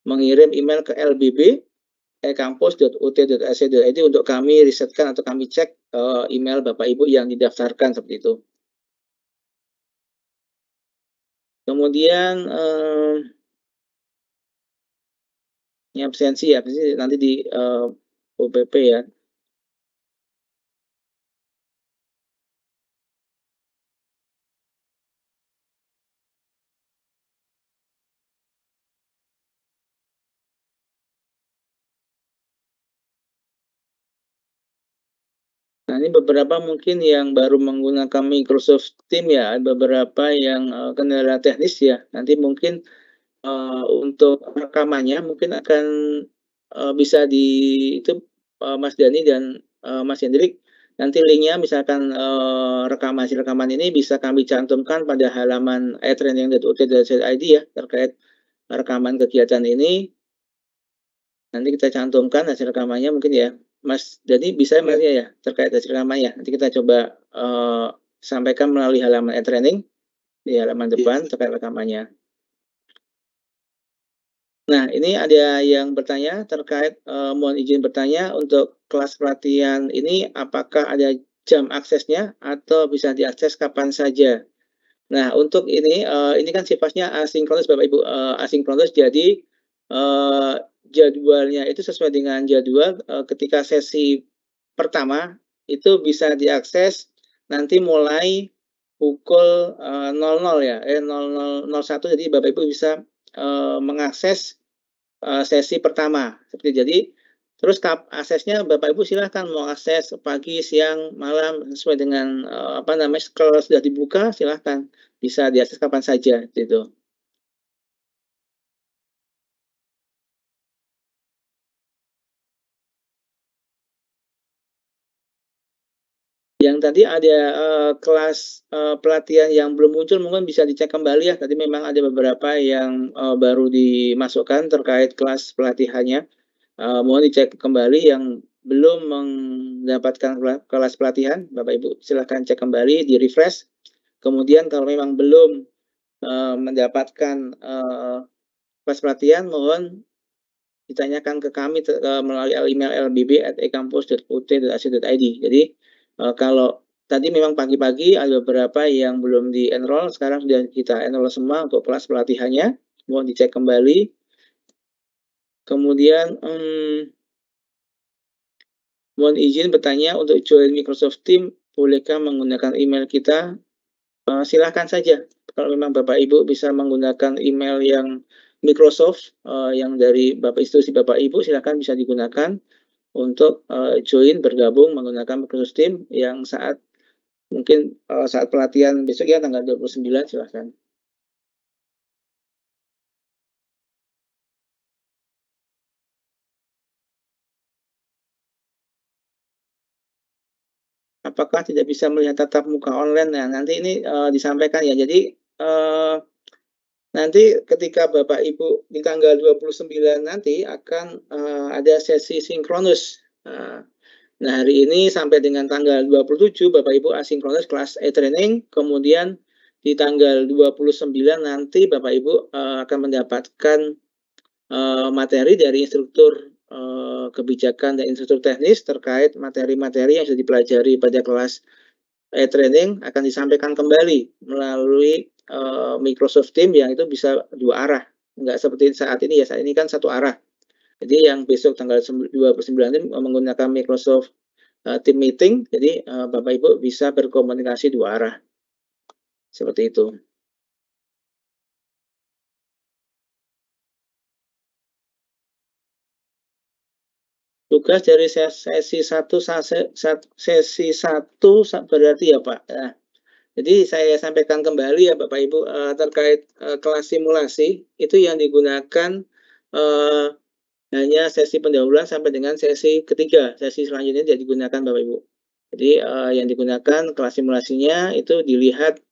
mengirim email ke lbb@ekampus.ut.ac.id untuk kami risetkan atau kami cek email Bapak Ibu yang didaftarkan seperti itu. Kemudian ini absensi ya, nanti di UPP ya. Nah, ini beberapa mungkin yang baru menggunakan Microsoft Teams ya, beberapa yang kendala teknis ya. Nanti mungkin untuk rekamannya mungkin akan bisa di itu Mas Dani dan Mas Hendrik, nanti linknya misalkan hasil rekaman ini bisa kami cantumkan pada halaman e-training.ut.ac.id ya terkait rekaman kegiatan ini. Nanti kita cantumkan hasil rekamannya mungkin ya. Mas Dani bisa ya terkait hasil rekamannya. Nanti kita coba sampaikan melalui halaman e-training di halaman depan terkait rekamannya. Nah, ini ada yang bertanya terkait, mohon izin bertanya untuk kelas pelatihan ini apakah ada jam aksesnya atau bisa diakses kapan saja? Nah, untuk ini kan sifatnya asinkronus Bapak Ibu, asinkronus jadi, jadwalnya itu sesuai dengan jadwal, ketika sesi pertama itu bisa diakses nanti mulai pukul, 00.00 ya, 00.01 jadi Bapak Ibu bisa, mengakses, sesi pertama, seperti jadi terus aksesnya Bapak Ibu silahkan mau akses pagi, siang, malam sesuai dengan, apa namanya, kalau sudah dibuka silahkan, bisa diakses kapan saja gitu. Yang tadi ada, kelas, pelatihan yang belum muncul mungkin bisa dicek kembali ya, tadi memang ada beberapa yang, baru dimasukkan terkait kelas pelatihannya. Mohon dicek kembali yang belum mendapatkan kelas pelatihan, Bapak Ibu silahkan cek kembali, di-refresh. Kemudian kalau memang belum, mendapatkan, kelas pelatihan mohon ditanyakan ke kami melalui email lbb@ekampus.ut.ac.id. Jadi, kalau tadi memang pagi-pagi ada beberapa yang belum di-enroll, sekarang sudah kita enroll semua untuk kelas pelatihannya, mohon dicek kembali. Kemudian, mohon izin bertanya untuk join Microsoft Teams, bolehkah menggunakan email kita? Silahkan saja. Kalau memang Bapak Ibu bisa menggunakan email yang Microsoft, yang dari institusi Bapak Ibu, silahkan bisa digunakan untuk, join bergabung menggunakan Microsoft Teams yang saat mungkin, saat pelatihan besok ya tanggal 29 silahkan. Apakah tidak bisa melihat tatap muka online? Nah, nanti ini, disampaikan ya. Jadi, nanti ketika Bapak Ibu di tanggal 29 nanti akan, ada sesi sinkronus. Nah, hari ini sampai dengan tanggal 27 Bapak Ibu asinkronus kelas e-training, kemudian di tanggal 29 nanti Bapak Ibu, akan mendapatkan, materi dari instruktur, kebijakan dan instruktur teknis terkait materi-materi yang sudah dipelajari pada kelas e-training akan disampaikan kembali melalui, Microsoft Teams yang itu bisa dua arah, nggak seperti saat ini ya, saat ini kan satu arah. Jadi yang besok tanggal 29 ini menggunakan Microsoft, Team Meeting, jadi, Bapak Ibu bisa berkomunikasi dua arah, seperti itu. Tugas dari sesi 1 sesi 1 berarti ya, Pak, jadi saya sampaikan kembali ya Bapak Ibu, terkait, kelas simulasi itu yang digunakan, eee, hanya sesi pendahuluan sampai dengan sesi ketiga, sesi selanjutnya tidak digunakan Bapak Ibu. Jadi, yang digunakan kelas simulasinya itu dilihat,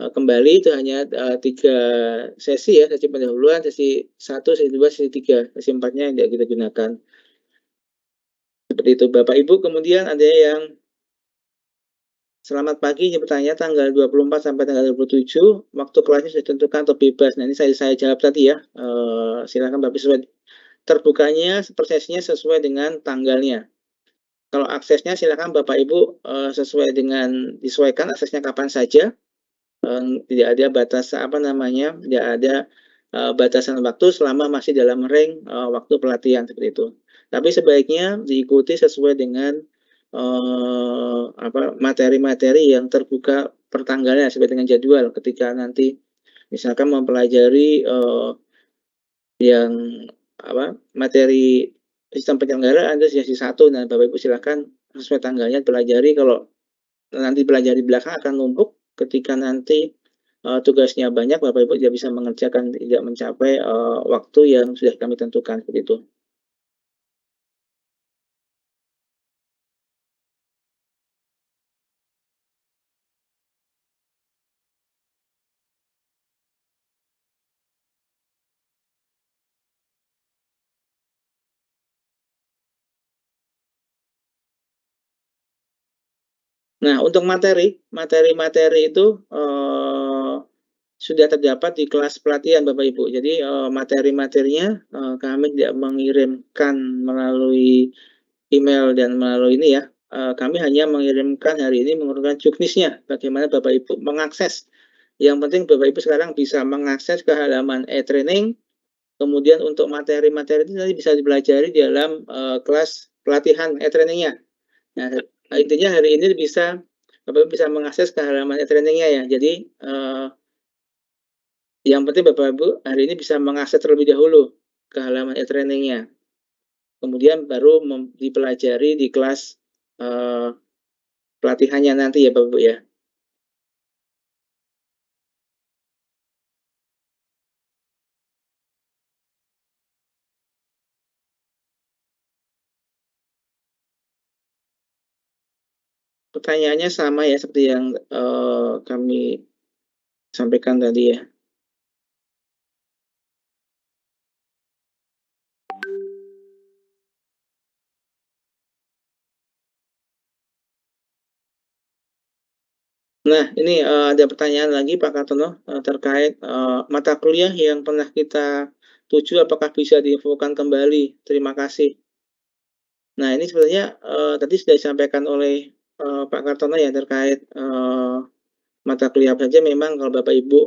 kembali itu hanya, 3 sesi ya, sesi pendahuluan, sesi 1, sesi 2, sesi 3, sesi 4-nya tidak kita gunakan. Seperti itu Bapak Ibu, kemudian ada yang selamat pagi, ini bertanya tanggal 24 sampai tanggal 27, waktu kelasnya sudah ditentukan atau bebas? Nah, ini saya jawab tadi ya, silakan Bapak sesuai terbukanya prosesnya sesuai dengan tanggalnya. Kalau aksesnya silakan Bapak Ibu, sesuai dengan disesuaikan aksesnya kapan saja, tidak ada batas apa namanya, tidak ada, batasan waktu selama masih dalam range, waktu pelatihan seperti itu. Tapi sebaiknya diikuti sesuai dengan, materi-materi yang terbuka per tanggalnya sesuai dengan jadwal ketika nanti misalkan mempelajari, yang materi sistem penyelenggaraan itu sesi 1, nah Bapak Ibu silakan sesuai tanggalnya pelajari, kalau nanti pelajari belakang akan numpuk ketika nanti, tugasnya banyak Bapak Ibu tidak bisa mengerjakan, tidak mencapai, waktu yang sudah kami tentukan, seperti itu. Nah, untuk materi itu, sudah terdapat di kelas pelatihan Bapak Ibu. Jadi materi-materinya kami tidak mengirimkan melalui email dan melalui ini ya. Kami hanya mengirimkan hari ini menggunakan juknisnya. Bagaimana Bapak Ibu mengakses. Yang penting Bapak Ibu sekarang bisa mengakses ke halaman e-training. Kemudian untuk materi-materi itu nanti bisa dipelajari di dalam kelas pelatihan e-trainingnya. Nah, intinya hari ini Bapak Ibu bisa mengakses ke halaman e-trainingnya ya. Jadi yang penting Bapak Ibu hari ini bisa mengakses terlebih dahulu ke halaman e-trainingnya. Kemudian baru dipelajari di kelas pelatihannya nanti ya Bapak Ibu ya. Pertanyaannya sama ya seperti yang kami sampaikan tadi ya. Nah, ini ada pertanyaan lagi Pak Kartono terkait mata kuliah yang pernah kita tuju apakah bisa diinfokan kembali. Terima kasih. Nah, ini sebenarnya tadi sudah disampaikan oleh Pak Kartono ya terkait mata kuliah saja. Memang kalau Bapak Ibu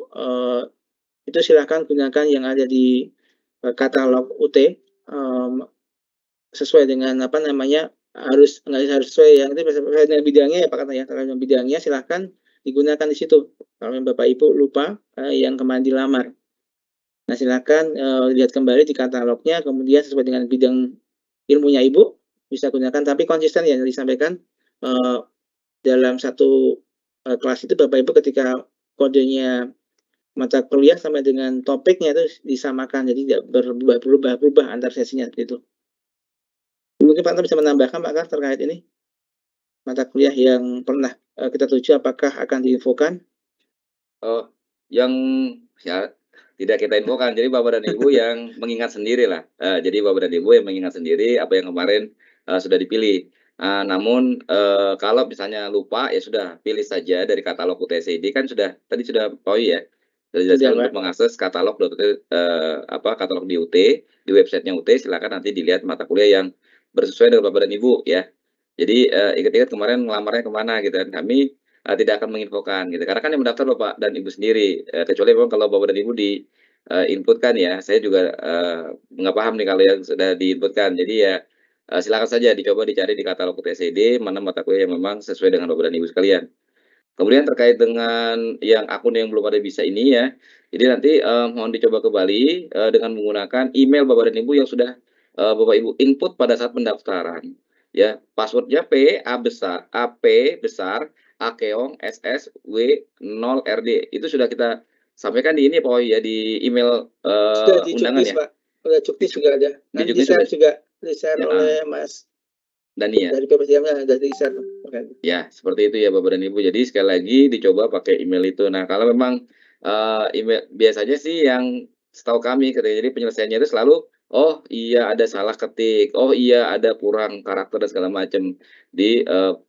itu silakan gunakan yang ada di katalog UT sesuai dengan apa namanya nggak harus sesuai yang itu sesuai dengan bidangnya ya Pak Kartono ya. Kalau bidangnya silakan digunakan di situ. Kalau Bapak Ibu lupa yang kemarin dilamar. Nah, silakan lihat kembali di katalognya, kemudian sesuai dengan bidang ilmunya Ibu bisa gunakan, tapi konsisten ya yang disampaikan dalam satu kelas itu Bapak Ibu ketika kodenya mata kuliah sama dengan topiknya itu disamakan, jadi tidak berubah antar sesinya gitu. Mungkin Pak bisa menambahkan Pak Kar terkait ini mata kuliah yang pernah kita tuju apakah akan diinfokan? Oh, yang ya tidak kita infokan. Jadi Bapak dan Ibu yang mengingat sendiri lah. Jadi Bapak dan Ibu yang mengingat sendiri apa yang kemarin sudah dipilih. Namun kalau misalnya lupa ya sudah pilih saja dari katalog UTSID kan tadi sudah ya. Sudah dijelaskan untuk mengakses katalog katalog di UT, di websitenya UT silakan nanti dilihat mata kuliah yang bersesuaian dengan Bapak dan Ibu ya. Jadi ingat-ingat kemarin ngelamarnya kemana gitu kan. Kami tidak akan menginfokan gitu. Karena kan yang mendaftar Bapak dan Ibu sendiri, kecuali memang kalau Bapak dan Ibu di inputkan ya. Saya juga nggak paham nih kalau yang sudah diinputkan. Jadi ya silakan saja dicoba dicari di katalog UTSID mana mata kuliah yang memang sesuai dengan Bapak dan Ibu sekalian. Kemudian terkait dengan yang akun yang belum ada bisa ini ya, jadi nanti mohon dicoba kembali dengan menggunakan email Bapak dan Ibu yang sudah Bapak Ibu input pada saat pendaftaran. Ya, passwordnya AP besar, Akeong SSW 0RD. Itu sudah kita sampaikan di ini Pak ya di email sudah di undangan juknis, ya. Pak. Sudah juknis juga ada. Nanti juga di-share oleh Mas Dani ya. Dari PPDM-nya dari di-share. Ya, seperti itu ya Bapak dan Ibu. Jadi sekali lagi dicoba pakai email itu. Nah, kalau memang email biasanya sih yang setahu kami jadi penyelesaiannya itu selalu oh iya ada salah ketik, oh iya ada kurang karakter dan segala macam di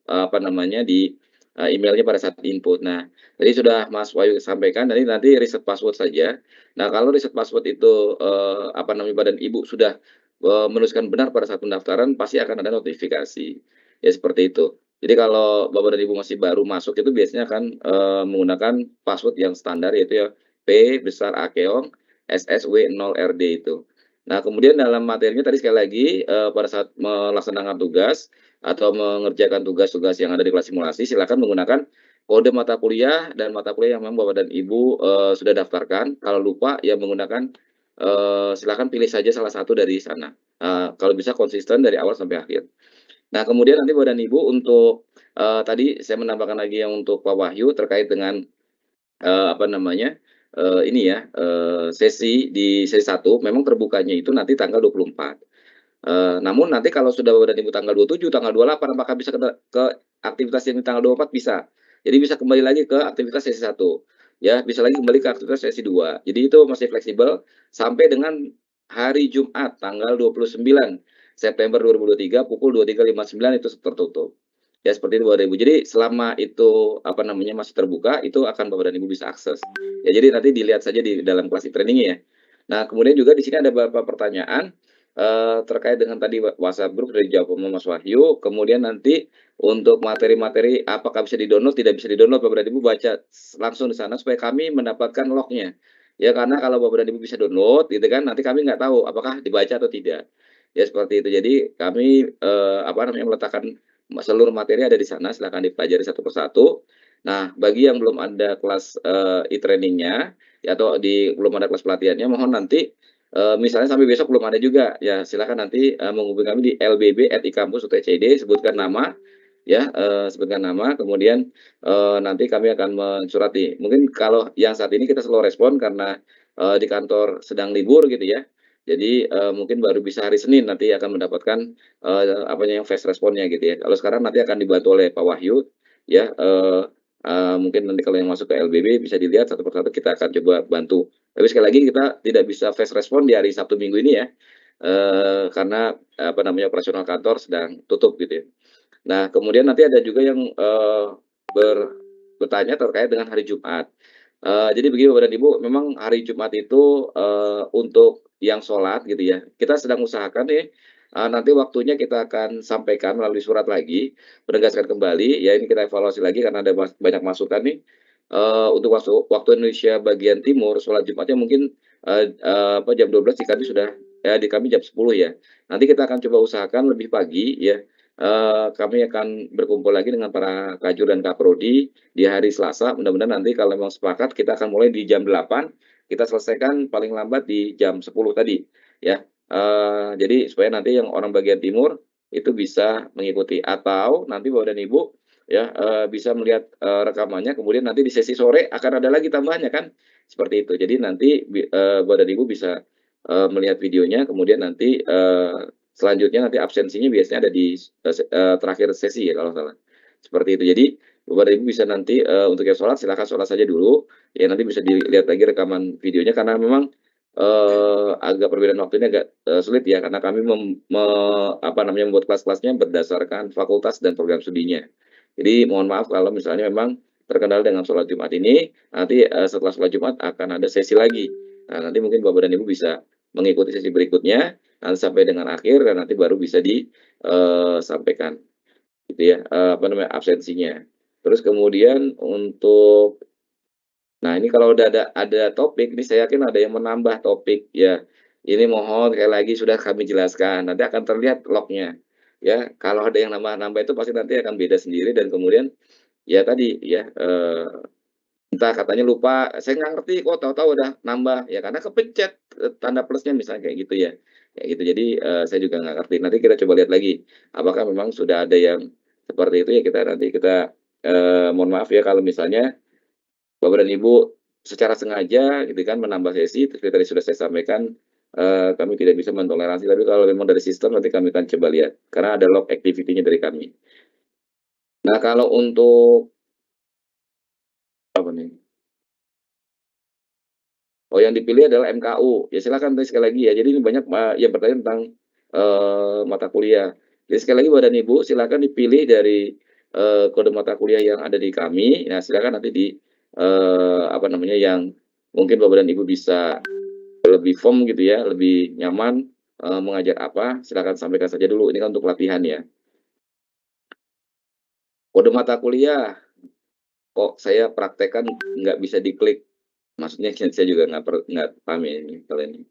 apa namanya di emailnya pada saat input. Nah, tadi sudah Mas Wahyu sampaikan nanti reset password saja. Nah, kalau reset password itu apa namanya Badan Ibu sudah menuliskan benar pada saat pendaftaran pasti akan ada notifikasi. Ya seperti itu. Jadi kalau Bapak dan Ibu masih baru masuk itu biasanya kan menggunakan password yang standar yaitu ya P besar Akeong SSW 0RD itu. Nah, kemudian dalam materinya tadi sekali lagi pada saat melaksanakan tugas atau mengerjakan tugas-tugas yang ada di kelas simulasi silakan menggunakan kode mata kuliah dan mata kuliah yang memang Bapak dan Ibu sudah daftarkan. Kalau lupa ya menggunakan silakan pilih saja salah satu dari sana. Kalau bisa konsisten dari awal sampai akhir. Nah, kemudian nanti Bapak dan Ibu untuk tadi saya menambahkan lagi yang untuk Pak Wahyu terkait dengan apa namanya ini ya sesi di sesi 1 memang terbukanya itu nanti tanggal 24. Namun nanti kalau sudah Bapak dan Ibu tanggal 27, tanggal 28 apakah bisa ke aktivitas yang di tanggal 24 bisa. Jadi bisa kembali lagi ke aktivitas sesi 1. Ya, bisa lagi kembali ke aktivitas sesi 2. Jadi itu masih fleksibel sampai dengan hari Jumat tanggal 29 September 2023 pukul 23.59 itu tertutup. Ya seperti itu Bapak dan Ibu. Jadi selama itu apa namanya masih terbuka itu akan Bapak dan Ibu bisa akses. Ya jadi nanti dilihat saja di dalam kelas e-training ya. Nah kemudian juga di sini ada beberapa pertanyaan terkait dengan tadi WhatsApp group sudah dijawab sama Mas Wahyu. Kemudian nanti untuk materi-materi apakah bisa di-download, tidak bisa di-download, Bapak dan Ibu baca langsung di sana supaya kami mendapatkan lognya. Ya karena kalau Bapak dan Ibu bisa download gitu kan nanti kami nggak tahu apakah dibaca atau tidak. Ya seperti itu. Jadi kami apa namanya meletakkan seluruh materi ada di sana, silakan dipelajari satu persatu. Nah, bagi yang belum ada kelas e-training-nya ya, atau belum ada kelas pelatihannya, mohon nanti misalnya sampai besok belum ada juga, ya silakan nanti menghubungi kami di lbb@ikampus.id, sebutkan nama, ya sebutkan nama, kemudian nanti kami akan mensurati. Mungkin kalau yang saat ini kita slow respon karena di kantor sedang libur gitu ya. Jadi mungkin baru bisa hari Senin nanti akan mendapatkan apanya yang fast responnya gitu ya. Kalau sekarang nanti akan dibantu oleh Pak Wahyu ya, mungkin nanti kalau yang masuk ke LBB bisa dilihat satu persatu kita akan coba bantu. Tapi sekali lagi kita tidak bisa fast respon di hari Sabtu Minggu ini ya, karena apa namanya operasional kantor sedang tutup gitu ya. Nah kemudian nanti ada juga yang bertanya terkait dengan hari Jumat. Jadi begini Bapak dan Ibu, memang hari Jumat itu untuk yang sholat gitu ya, kita sedang usahakan nih nanti waktunya kita akan sampaikan melalui surat lagi, menegaskan kembali, ya ini kita evaluasi lagi karena ada banyak masukan nih, untuk waktu Indonesia bagian timur, sholat Jumatnya mungkin jam 12 di kami sudah, ya di kami jam 10 ya. Nanti kita akan coba usahakan lebih pagi ya, kami akan berkumpul lagi dengan para Kajur dan Kaprodi di hari Selasa. Mudah-mudahan nanti kalau memang sepakat kita akan mulai di jam 8, kita selesaikan paling lambat di jam 10 tadi ya. Jadi supaya nanti yang orang bagian timur itu bisa mengikuti, atau nanti Bapak dan Ibu ya bisa melihat rekamannya, kemudian nanti di sesi sore akan ada lagi tambahannya kan, seperti itu. Jadi nanti Bapak dan Ibu bisa melihat videonya, kemudian nanti selanjutnya nanti absensinya biasanya ada di terakhir sesi ya kalau salah. Seperti itu. Jadi Bapak dan Ibu bisa nanti untuk yang sholat silakan sholat saja dulu. Ya nanti bisa dilihat lagi rekaman videonya karena memang agak perbedaan waktunya agak sulit ya karena kami apa namanya membuat kelas-kelasnya berdasarkan fakultas dan program studinya. Jadi mohon maaf kalau misalnya memang terkendala dengan sholat Jumat ini, nanti setelah sholat Jumat akan ada sesi lagi. Nah, nanti mungkin Bapak dan Ibu bisa mengikuti sesi berikutnya nanti sampai dengan akhir dan nanti baru bisa disampaikan gitu ya, apa namanya absensinya. Terus kemudian untuk nah ini kalau udah ada topik, ini saya yakin ada yang menambah topik ya. Ini mohon sekali lagi sudah kami jelaskan, nanti akan terlihat lognya. Ya, kalau ada yang nambah-nambah itu pasti nanti akan beda sendiri dan kemudian ya tadi ya entah katanya lupa, saya nggak ngerti kok tahu-tahu udah nambah, ya karena kepencet tanda plusnya misalnya kayak gitu ya. Kayak gitu. Jadi saya juga nggak ngerti. Nanti kita coba lihat lagi, apakah memang sudah ada yang seperti itu ya nanti kita mohon maaf ya kalau misalnya Bapak dan Ibu secara sengaja gitu kan menambah sesi, seperti tadi sudah saya sampaikan, kami tidak bisa mentoleransi, tapi kalau memang dari sistem nanti kami akan coba lihat, karena ada log activity-nya dari kami. Nah kalau untuk apa nih? Oh yang dipilih adalah MKU, ya silakan tadi sekali lagi ya, jadi ini banyak yang bertanya tentang mata kuliah. Jadi sekali lagi Bapak dan Ibu silakan dipilih dari kode mata kuliah yang ada di kami, nah silakan nanti di apa namanya yang mungkin Bapak dan Ibu bisa lebih firm gitu ya, lebih nyaman mengajar apa, silakan sampaikan saja dulu, ini kan untuk latihan ya. Kode mata kuliah, kok saya praktekkan nggak bisa diklik, maksudnya saya juga nggak paham ya ini kalau ini.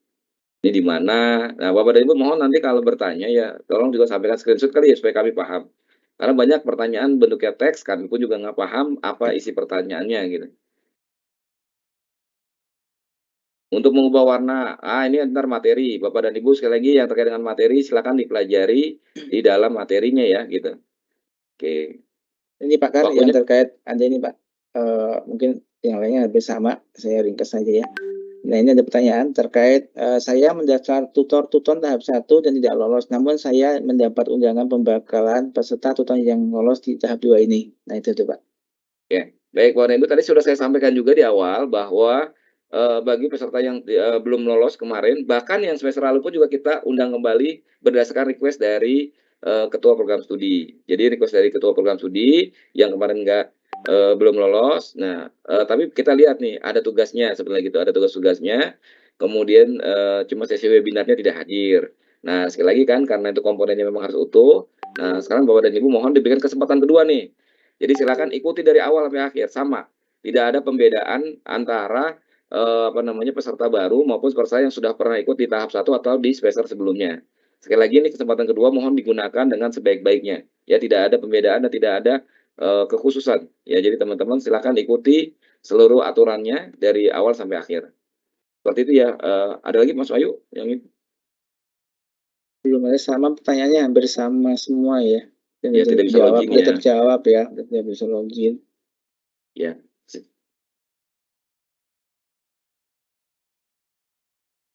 Ini di mana? Nah, Bapak dan Ibu mohon nanti kalau bertanya ya, tolong juga sampaikan screenshot kali ya supaya kami paham. Karena banyak pertanyaan bentuknya teks, kami pun juga nggak paham apa isi pertanyaannya gitu. Untuk mengubah warna, ini ntar materi. Bapak dan Ibu sekali lagi yang terkait dengan materi silakan dipelajari di dalam materinya ya gitu. Oke. Ini Pak Kar yang Waktunya terkait ada ini Pak, mungkin yang lainnya hampir sama, saya ringkas saja ya. Nah ini ada pertanyaan terkait saya mendaftar tutor tahap 1 dan tidak lolos, namun saya mendapat undangan pembekalan peserta tutor yang lolos di tahap 2 ini. Nah itu tuh Pak. ya, baik Bapak dan Ibu tadi sudah saya sampaikan juga di awal bahwa bagi peserta yang belum lolos kemarin, bahkan yang semester lalu pun juga kita undang kembali berdasarkan request dari ketua program studi. Jadi request dari ketua program studi yang kemarin belum lolos. Nah, tapi kita lihat nih ada tugasnya sebenarnya gitu, ada tugas-tugasnya. Kemudian cuma sesi webinarnya tidak hadir. Nah, sekali lagi kan karena itu komponennya memang harus utuh. Nah, sekarang Bapak dan Ibu mohon diberikan kesempatan kedua nih. Jadi silakan ikuti dari awal sampai akhir sama. Tidak ada pembedaan antara peserta baru maupun peserta yang sudah pernah ikut di tahap 1 atau di semester sebelumnya. Sekali lagi ini kesempatan kedua mohon digunakan dengan sebaik-baiknya. Ya, tidak ada pembedaan dan tidak ada kekhususan. Ya, jadi teman-teman silakan ikuti seluruh aturannya dari awal sampai akhir. Seperti itu ya. Ada lagi Mas Wahyu yang ini? Belum ada, sama pertanyaannya hampir sama semua ya. Ya, tidak bisa login ya. Terjawab ya, tidak bisa login. Ya.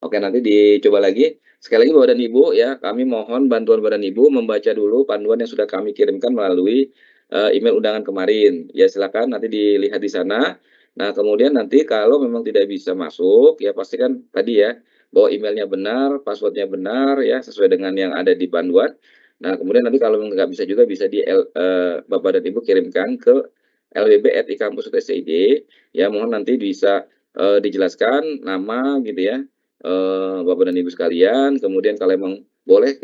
Oke, nanti dicoba lagi. Sekali lagi Bapak dan Ibu ya, kami mohon bantuan Bapak dan Ibu membaca dulu panduan yang sudah kami kirimkan melalui email undangan kemarin. Ya, silakan nanti dilihat di sana. Nah, kemudian nanti kalau memang tidak bisa masuk, ya pastikan tadi ya, bahwa emailnya benar, passwordnya benar, ya sesuai dengan yang ada di panduan. Nah, kemudian nanti kalau nggak bisa juga bisa Bapak dan Ibu kirimkan ke lbb@ikampus.id. Ya, mohon nanti bisa dijelaskan nama gitu ya, Bapak dan Ibu sekalian. Kemudian kalau emang boleh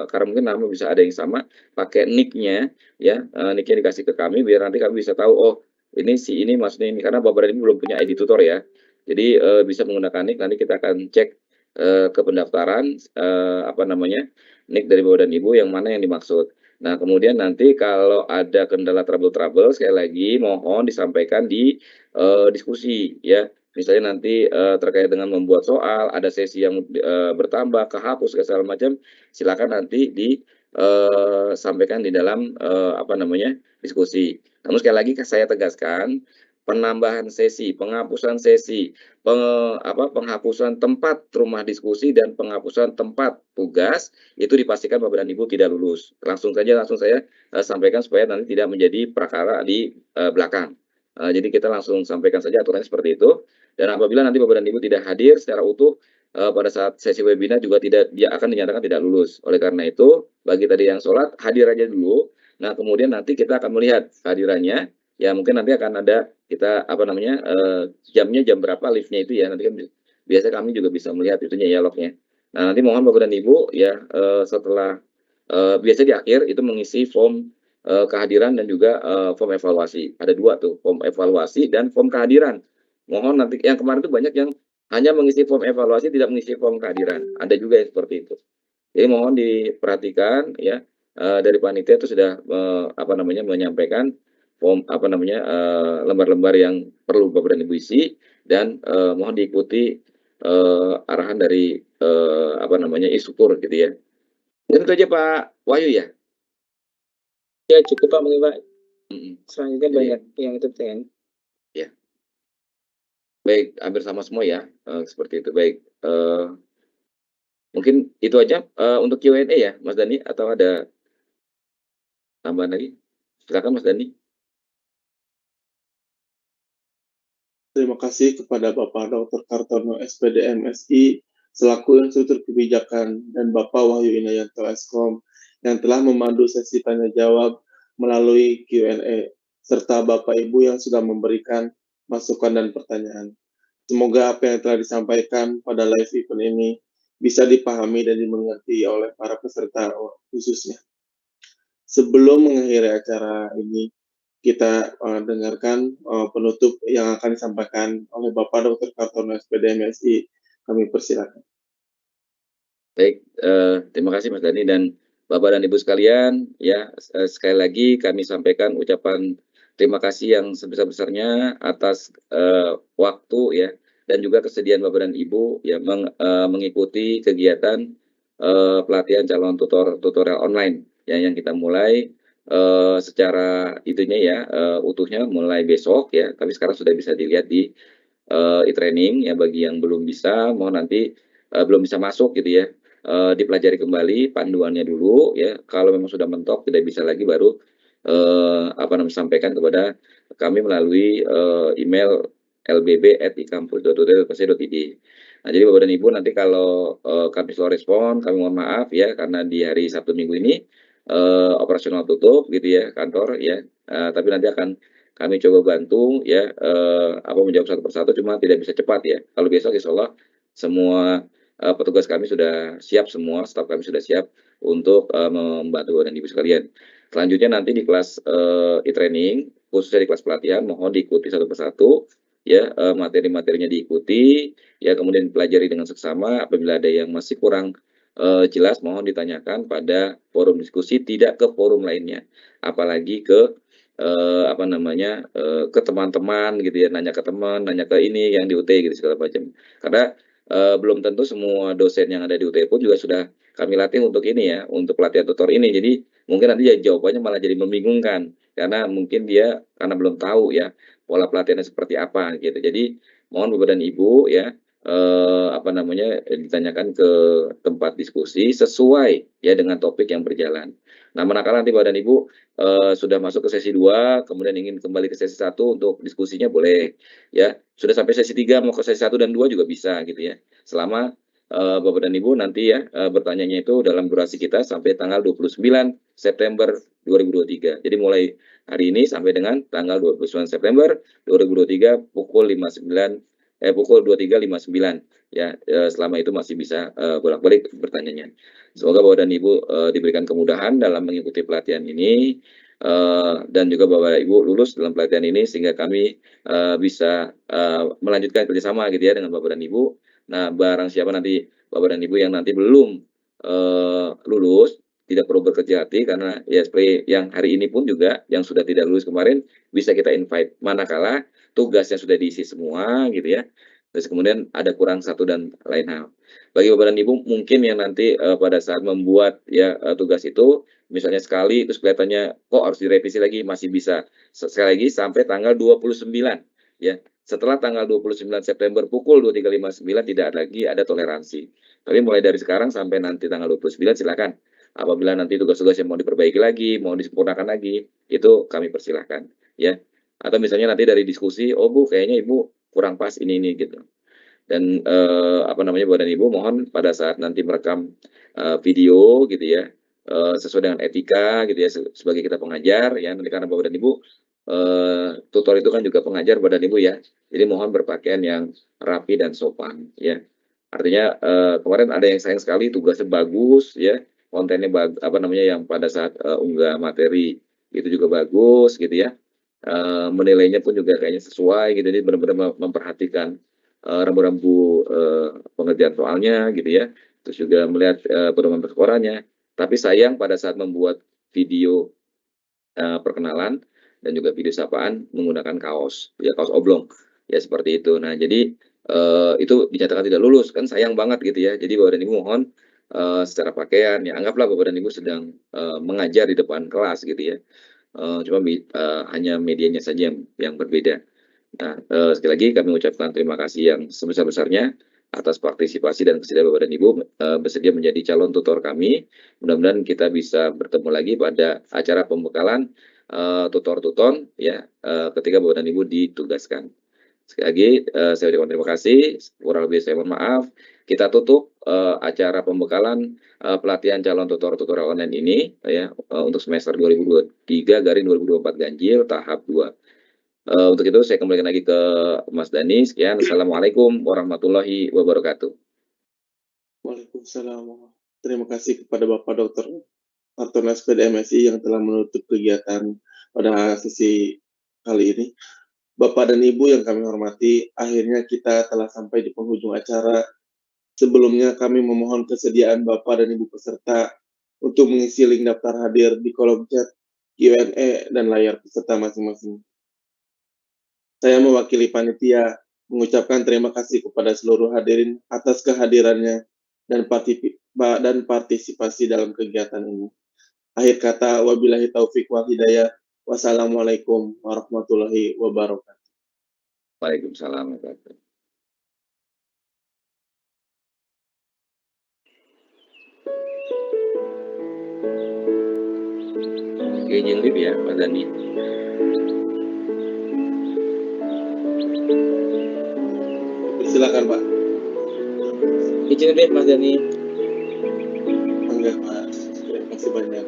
karena mungkin nama bisa ada yang sama, pakai nick-nya ya, nick-nya dikasih ke kami biar nanti kami bisa tahu, oh ini si ini maksudnya ini, karena Bapak dan Ibu belum punya ID tutor ya. Jadi bisa menggunakan nick, nanti kita akan cek ke pendaftaran nick dari Bapak dan Ibu yang mana yang dimaksud. Nah, kemudian nanti kalau ada kendala trouble sekali lagi mohon disampaikan di diskusi ya. Misalnya nanti terkait dengan membuat soal, ada sesi yang bertambah, kehapus, segala macam, silakan nanti disampaikan di dalam diskusi. Namun sekali lagi saya tegaskan, penambahan sesi, penghapusan sesi, penghapusan tempat rumah diskusi dan penghapusan tempat tugas itu dipastikan Bapak dan Ibu tidak lulus. Langsung saya sampaikan supaya nanti tidak menjadi perkara di belakang. Jadi kita langsung sampaikan saja aturannya seperti itu. Dan apabila nanti Bapak dan Ibu tidak hadir secara utuh pada saat sesi webinar juga dia akan dinyatakan tidak lulus. Oleh karena itu, bagi tadi yang sholat, hadir aja dulu. Nah, kemudian nanti kita akan melihat kehadirannya. Ya, mungkin nanti akan ada kita jamnya jam berapa liftnya itu ya. Nanti kan biasa kami juga bisa melihat itunya ya lognya. Nah, nanti mohon Bapak dan Ibu ya setelah biasa di akhir itu mengisi form kehadiran dan juga form evaluasi. Ada dua tuh, form evaluasi dan form kehadiran. Mohon nanti yang kemarin itu banyak yang hanya mengisi form evaluasi tidak mengisi form kehadiran. Ada juga yang seperti itu. Jadi mohon diperhatikan ya, dari panitia itu sudah menyampaikan form lembar-lembar yang perlu Bapak dan Ibu isi dan mohon diikuti arahan dari instruktur gitu ya. Mungkin itu aja Pak Wahyu ya. Ya cukup Pak, mungkin Pak. Selanjutnya banyak yang itu kan. Ya. Baik, hampir sama semua ya, seperti itu. Baik, mungkin itu aja untuk Q&A ya, Mas Dani, atau ada tambahan lagi? Silakan Mas Dani. Terima kasih kepada Bapak Dr. Kartono, SPD MSI, selaku Instruktur Kebijakan, dan Bapak Wahyu Inayanto Eskom, yang telah memandu sesi tanya-jawab melalui Q&A, serta Bapak Ibu yang sudah memberikan masukan dan pertanyaan. Semoga apa yang telah disampaikan pada live event ini bisa dipahami dan dimengerti oleh para peserta khususnya. Sebelum mengakhiri acara ini, kita dengarkan penutup yang akan disampaikan oleh Bapak Dr. Kartono, SPD MSI. Kami persilakan. Baik, terima kasih Mas Dani dan Bapak dan Ibu sekalian. Ya, sekali lagi kami sampaikan ucapan terima kasih yang sebesar-besarnya atas waktu ya dan juga kesediaan Bapak dan Ibu ya mengikuti kegiatan pelatihan calon tutorial online ya yang kita mulai secara itunya ya utuhnya mulai besok ya, tapi sekarang sudah bisa dilihat di e-training ya. Bagi yang belum bisa, mohon nanti belum bisa masuk gitu ya, dipelajari kembali panduannya dulu ya. Kalau memang sudah mentok tidak bisa lagi, baru sampaikan kepada kami melalui email lbb@ikampus.ud.id. Nah, jadi Bapak dan Ibu nanti kalau kami slow respon, kami mohon maaf ya karena di hari Sabtu Minggu ini operasional tutup gitu ya kantor ya. Tapi nanti akan kami coba bantu ya menjawab satu persatu, cuma tidak bisa cepat ya. Kalau besok insya Allah semua petugas kami sudah siap, semua staf kami sudah siap untuk membantu Bapak dan Ibu sekalian. Selanjutnya nanti di kelas e-training, khususnya di kelas pelatihan, mohon diikuti satu persatu ya, materi-materinya diikuti ya, kemudian pelajari dengan seksama. Apabila ada yang masih kurang jelas, mohon ditanyakan pada forum diskusi, tidak ke forum lainnya, apalagi ke ke teman-teman gitu ya, nanya ke teman, nanya ke ini yang di UT gitu segala macam. Karena belum tentu semua dosen yang ada di UT pun juga sudah kami latih untuk ini ya, untuk pelatihan tutor ini. Jadi mungkin nanti ya jawabannya malah jadi membingungkan karena mungkin dia karena belum tahu ya pola pelatihannya seperti apa gitu. Jadi mohon Bapak dan Ibu ya ditanyakan ke tempat diskusi sesuai ya dengan topik yang berjalan. Nah, manakala nanti Bapak dan Ibu sudah masuk ke sesi 2, kemudian ingin kembali ke sesi 1 untuk diskusinya boleh ya. Sudah sampai sesi 3 mau ke sesi 1 dan 2 juga bisa gitu ya. Selama Bapak dan Ibu nanti ya bertanyanya itu dalam durasi kita sampai tanggal 29 September 2023. Jadi mulai hari ini sampai dengan tanggal 29 September 2023 pukul 23.59 ya. Selama itu masih bisa bolak-balik bertanyanya. Semoga Bapak dan Ibu diberikan kemudahan dalam mengikuti pelatihan ini dan juga Bapak Ibu lulus dalam pelatihan ini sehingga kami bisa melanjutkan kerjasama gitu ya dengan Bapak dan Ibu. Nah, barang siapa nanti Bapak dan Ibu yang nanti belum lulus, tidak perlu berkecil hati karena ya seperti yang hari ini pun juga yang sudah tidak lulus kemarin bisa kita invite manakala tugasnya sudah diisi semua gitu ya. Terus kemudian ada kurang satu dan lain hal. Bagi Bapak dan Ibu mungkin yang nanti pada saat membuat ya tugas itu misalnya sekali terus kelihatannya kok harus direvisi lagi, masih bisa sekali lagi sampai tanggal 29 ya. Setelah tanggal 29 September pukul 23.59 tidak lagi ada toleransi. Tapi mulai dari sekarang sampai nanti tanggal 29 silakan. Apabila nanti tugas-tugas yang mau diperbaiki lagi, mau disempurnakan lagi, itu kami persilahkan ya. Atau misalnya nanti dari diskusi, oh Bu, kayaknya Ibu kurang pas ini gitu. Dan Bapak dan Ibu mohon pada saat nanti merekam video gitu ya, sesuai dengan etika gitu ya, sebagai kita pengajar ya, nanti karena Bapak dan Ibu tutor itu kan juga pengajar Bapak dan Ibu ya. Jadi mohon berpakaian yang rapi dan sopan ya. Artinya kemarin ada yang sayang sekali tugasnya bagus ya, kontennya yang pada saat unggah materi itu juga bagus gitu ya. Menilainya pun juga kayaknya sesuai gitu, jadi benar-benar memperhatikan rambu-rambu pengerjaan soalnya gitu ya, terus juga melihat pedoman perskorannya. Tapi sayang pada saat membuat video perkenalan dan juga video sapaan menggunakan kaos oblong ya, seperti itu. Nah, jadi itu dinyatakan tidak lulus, kan sayang banget gitu ya. Jadi Bapak dan Ibu mohon secara pakaian ya anggaplah Bapak dan Ibu sedang mengajar di depan kelas gitu ya. Cuma hanya medianya saja yang berbeda. Nah, sekali lagi kami ucapkan terima kasih yang sebesar-besarnya atas partisipasi dan kesediaan Bapak dan Ibu bersedia menjadi calon tutor kami. Mudah-mudahan kita bisa bertemu lagi pada acara pembekalan tutor-tuton ya ketika Bapak dan Ibu ditugaskan. Sekali lagi saya ucapkan terima kasih, kurang lebih saya mohon maaf. Kita tutup acara pembekalan pelatihan calon tutor online ini ya untuk semester 2023/2024 ganjil tahap 2. Untuk itu saya kembalikan lagi ke Mas Dani. Sekian, Assalamualaikum warahmatullahi wabarakatuh. Waalaikumsalam. Terima kasih kepada Bapak Dr. Kartono SPD MSI yang telah menutup kegiatan pada sesi kali ini. Bapak dan Ibu yang kami hormati, akhirnya kita telah sampai di penghujung acara. Sebelumnya kami memohon kesediaan Bapak dan Ibu peserta untuk mengisi link daftar hadir di kolom chat, Q&A, dan layar peserta masing-masing. Saya mewakili panitia mengucapkan terima kasih kepada seluruh hadirin atas kehadirannya dan partisipasi dalam kegiatan ini. Akhir kata, wabillahi taufik wal hidayah. Wassalamualaikum warahmatullahi wabarakatuh. Waalaikumsalam warahmatullahi wabarakatuh. Izin live ya, Pak Dani. Silakan, Pak. Izin deh Mas Dani. Enggak, Mas. Terima kasih banyak.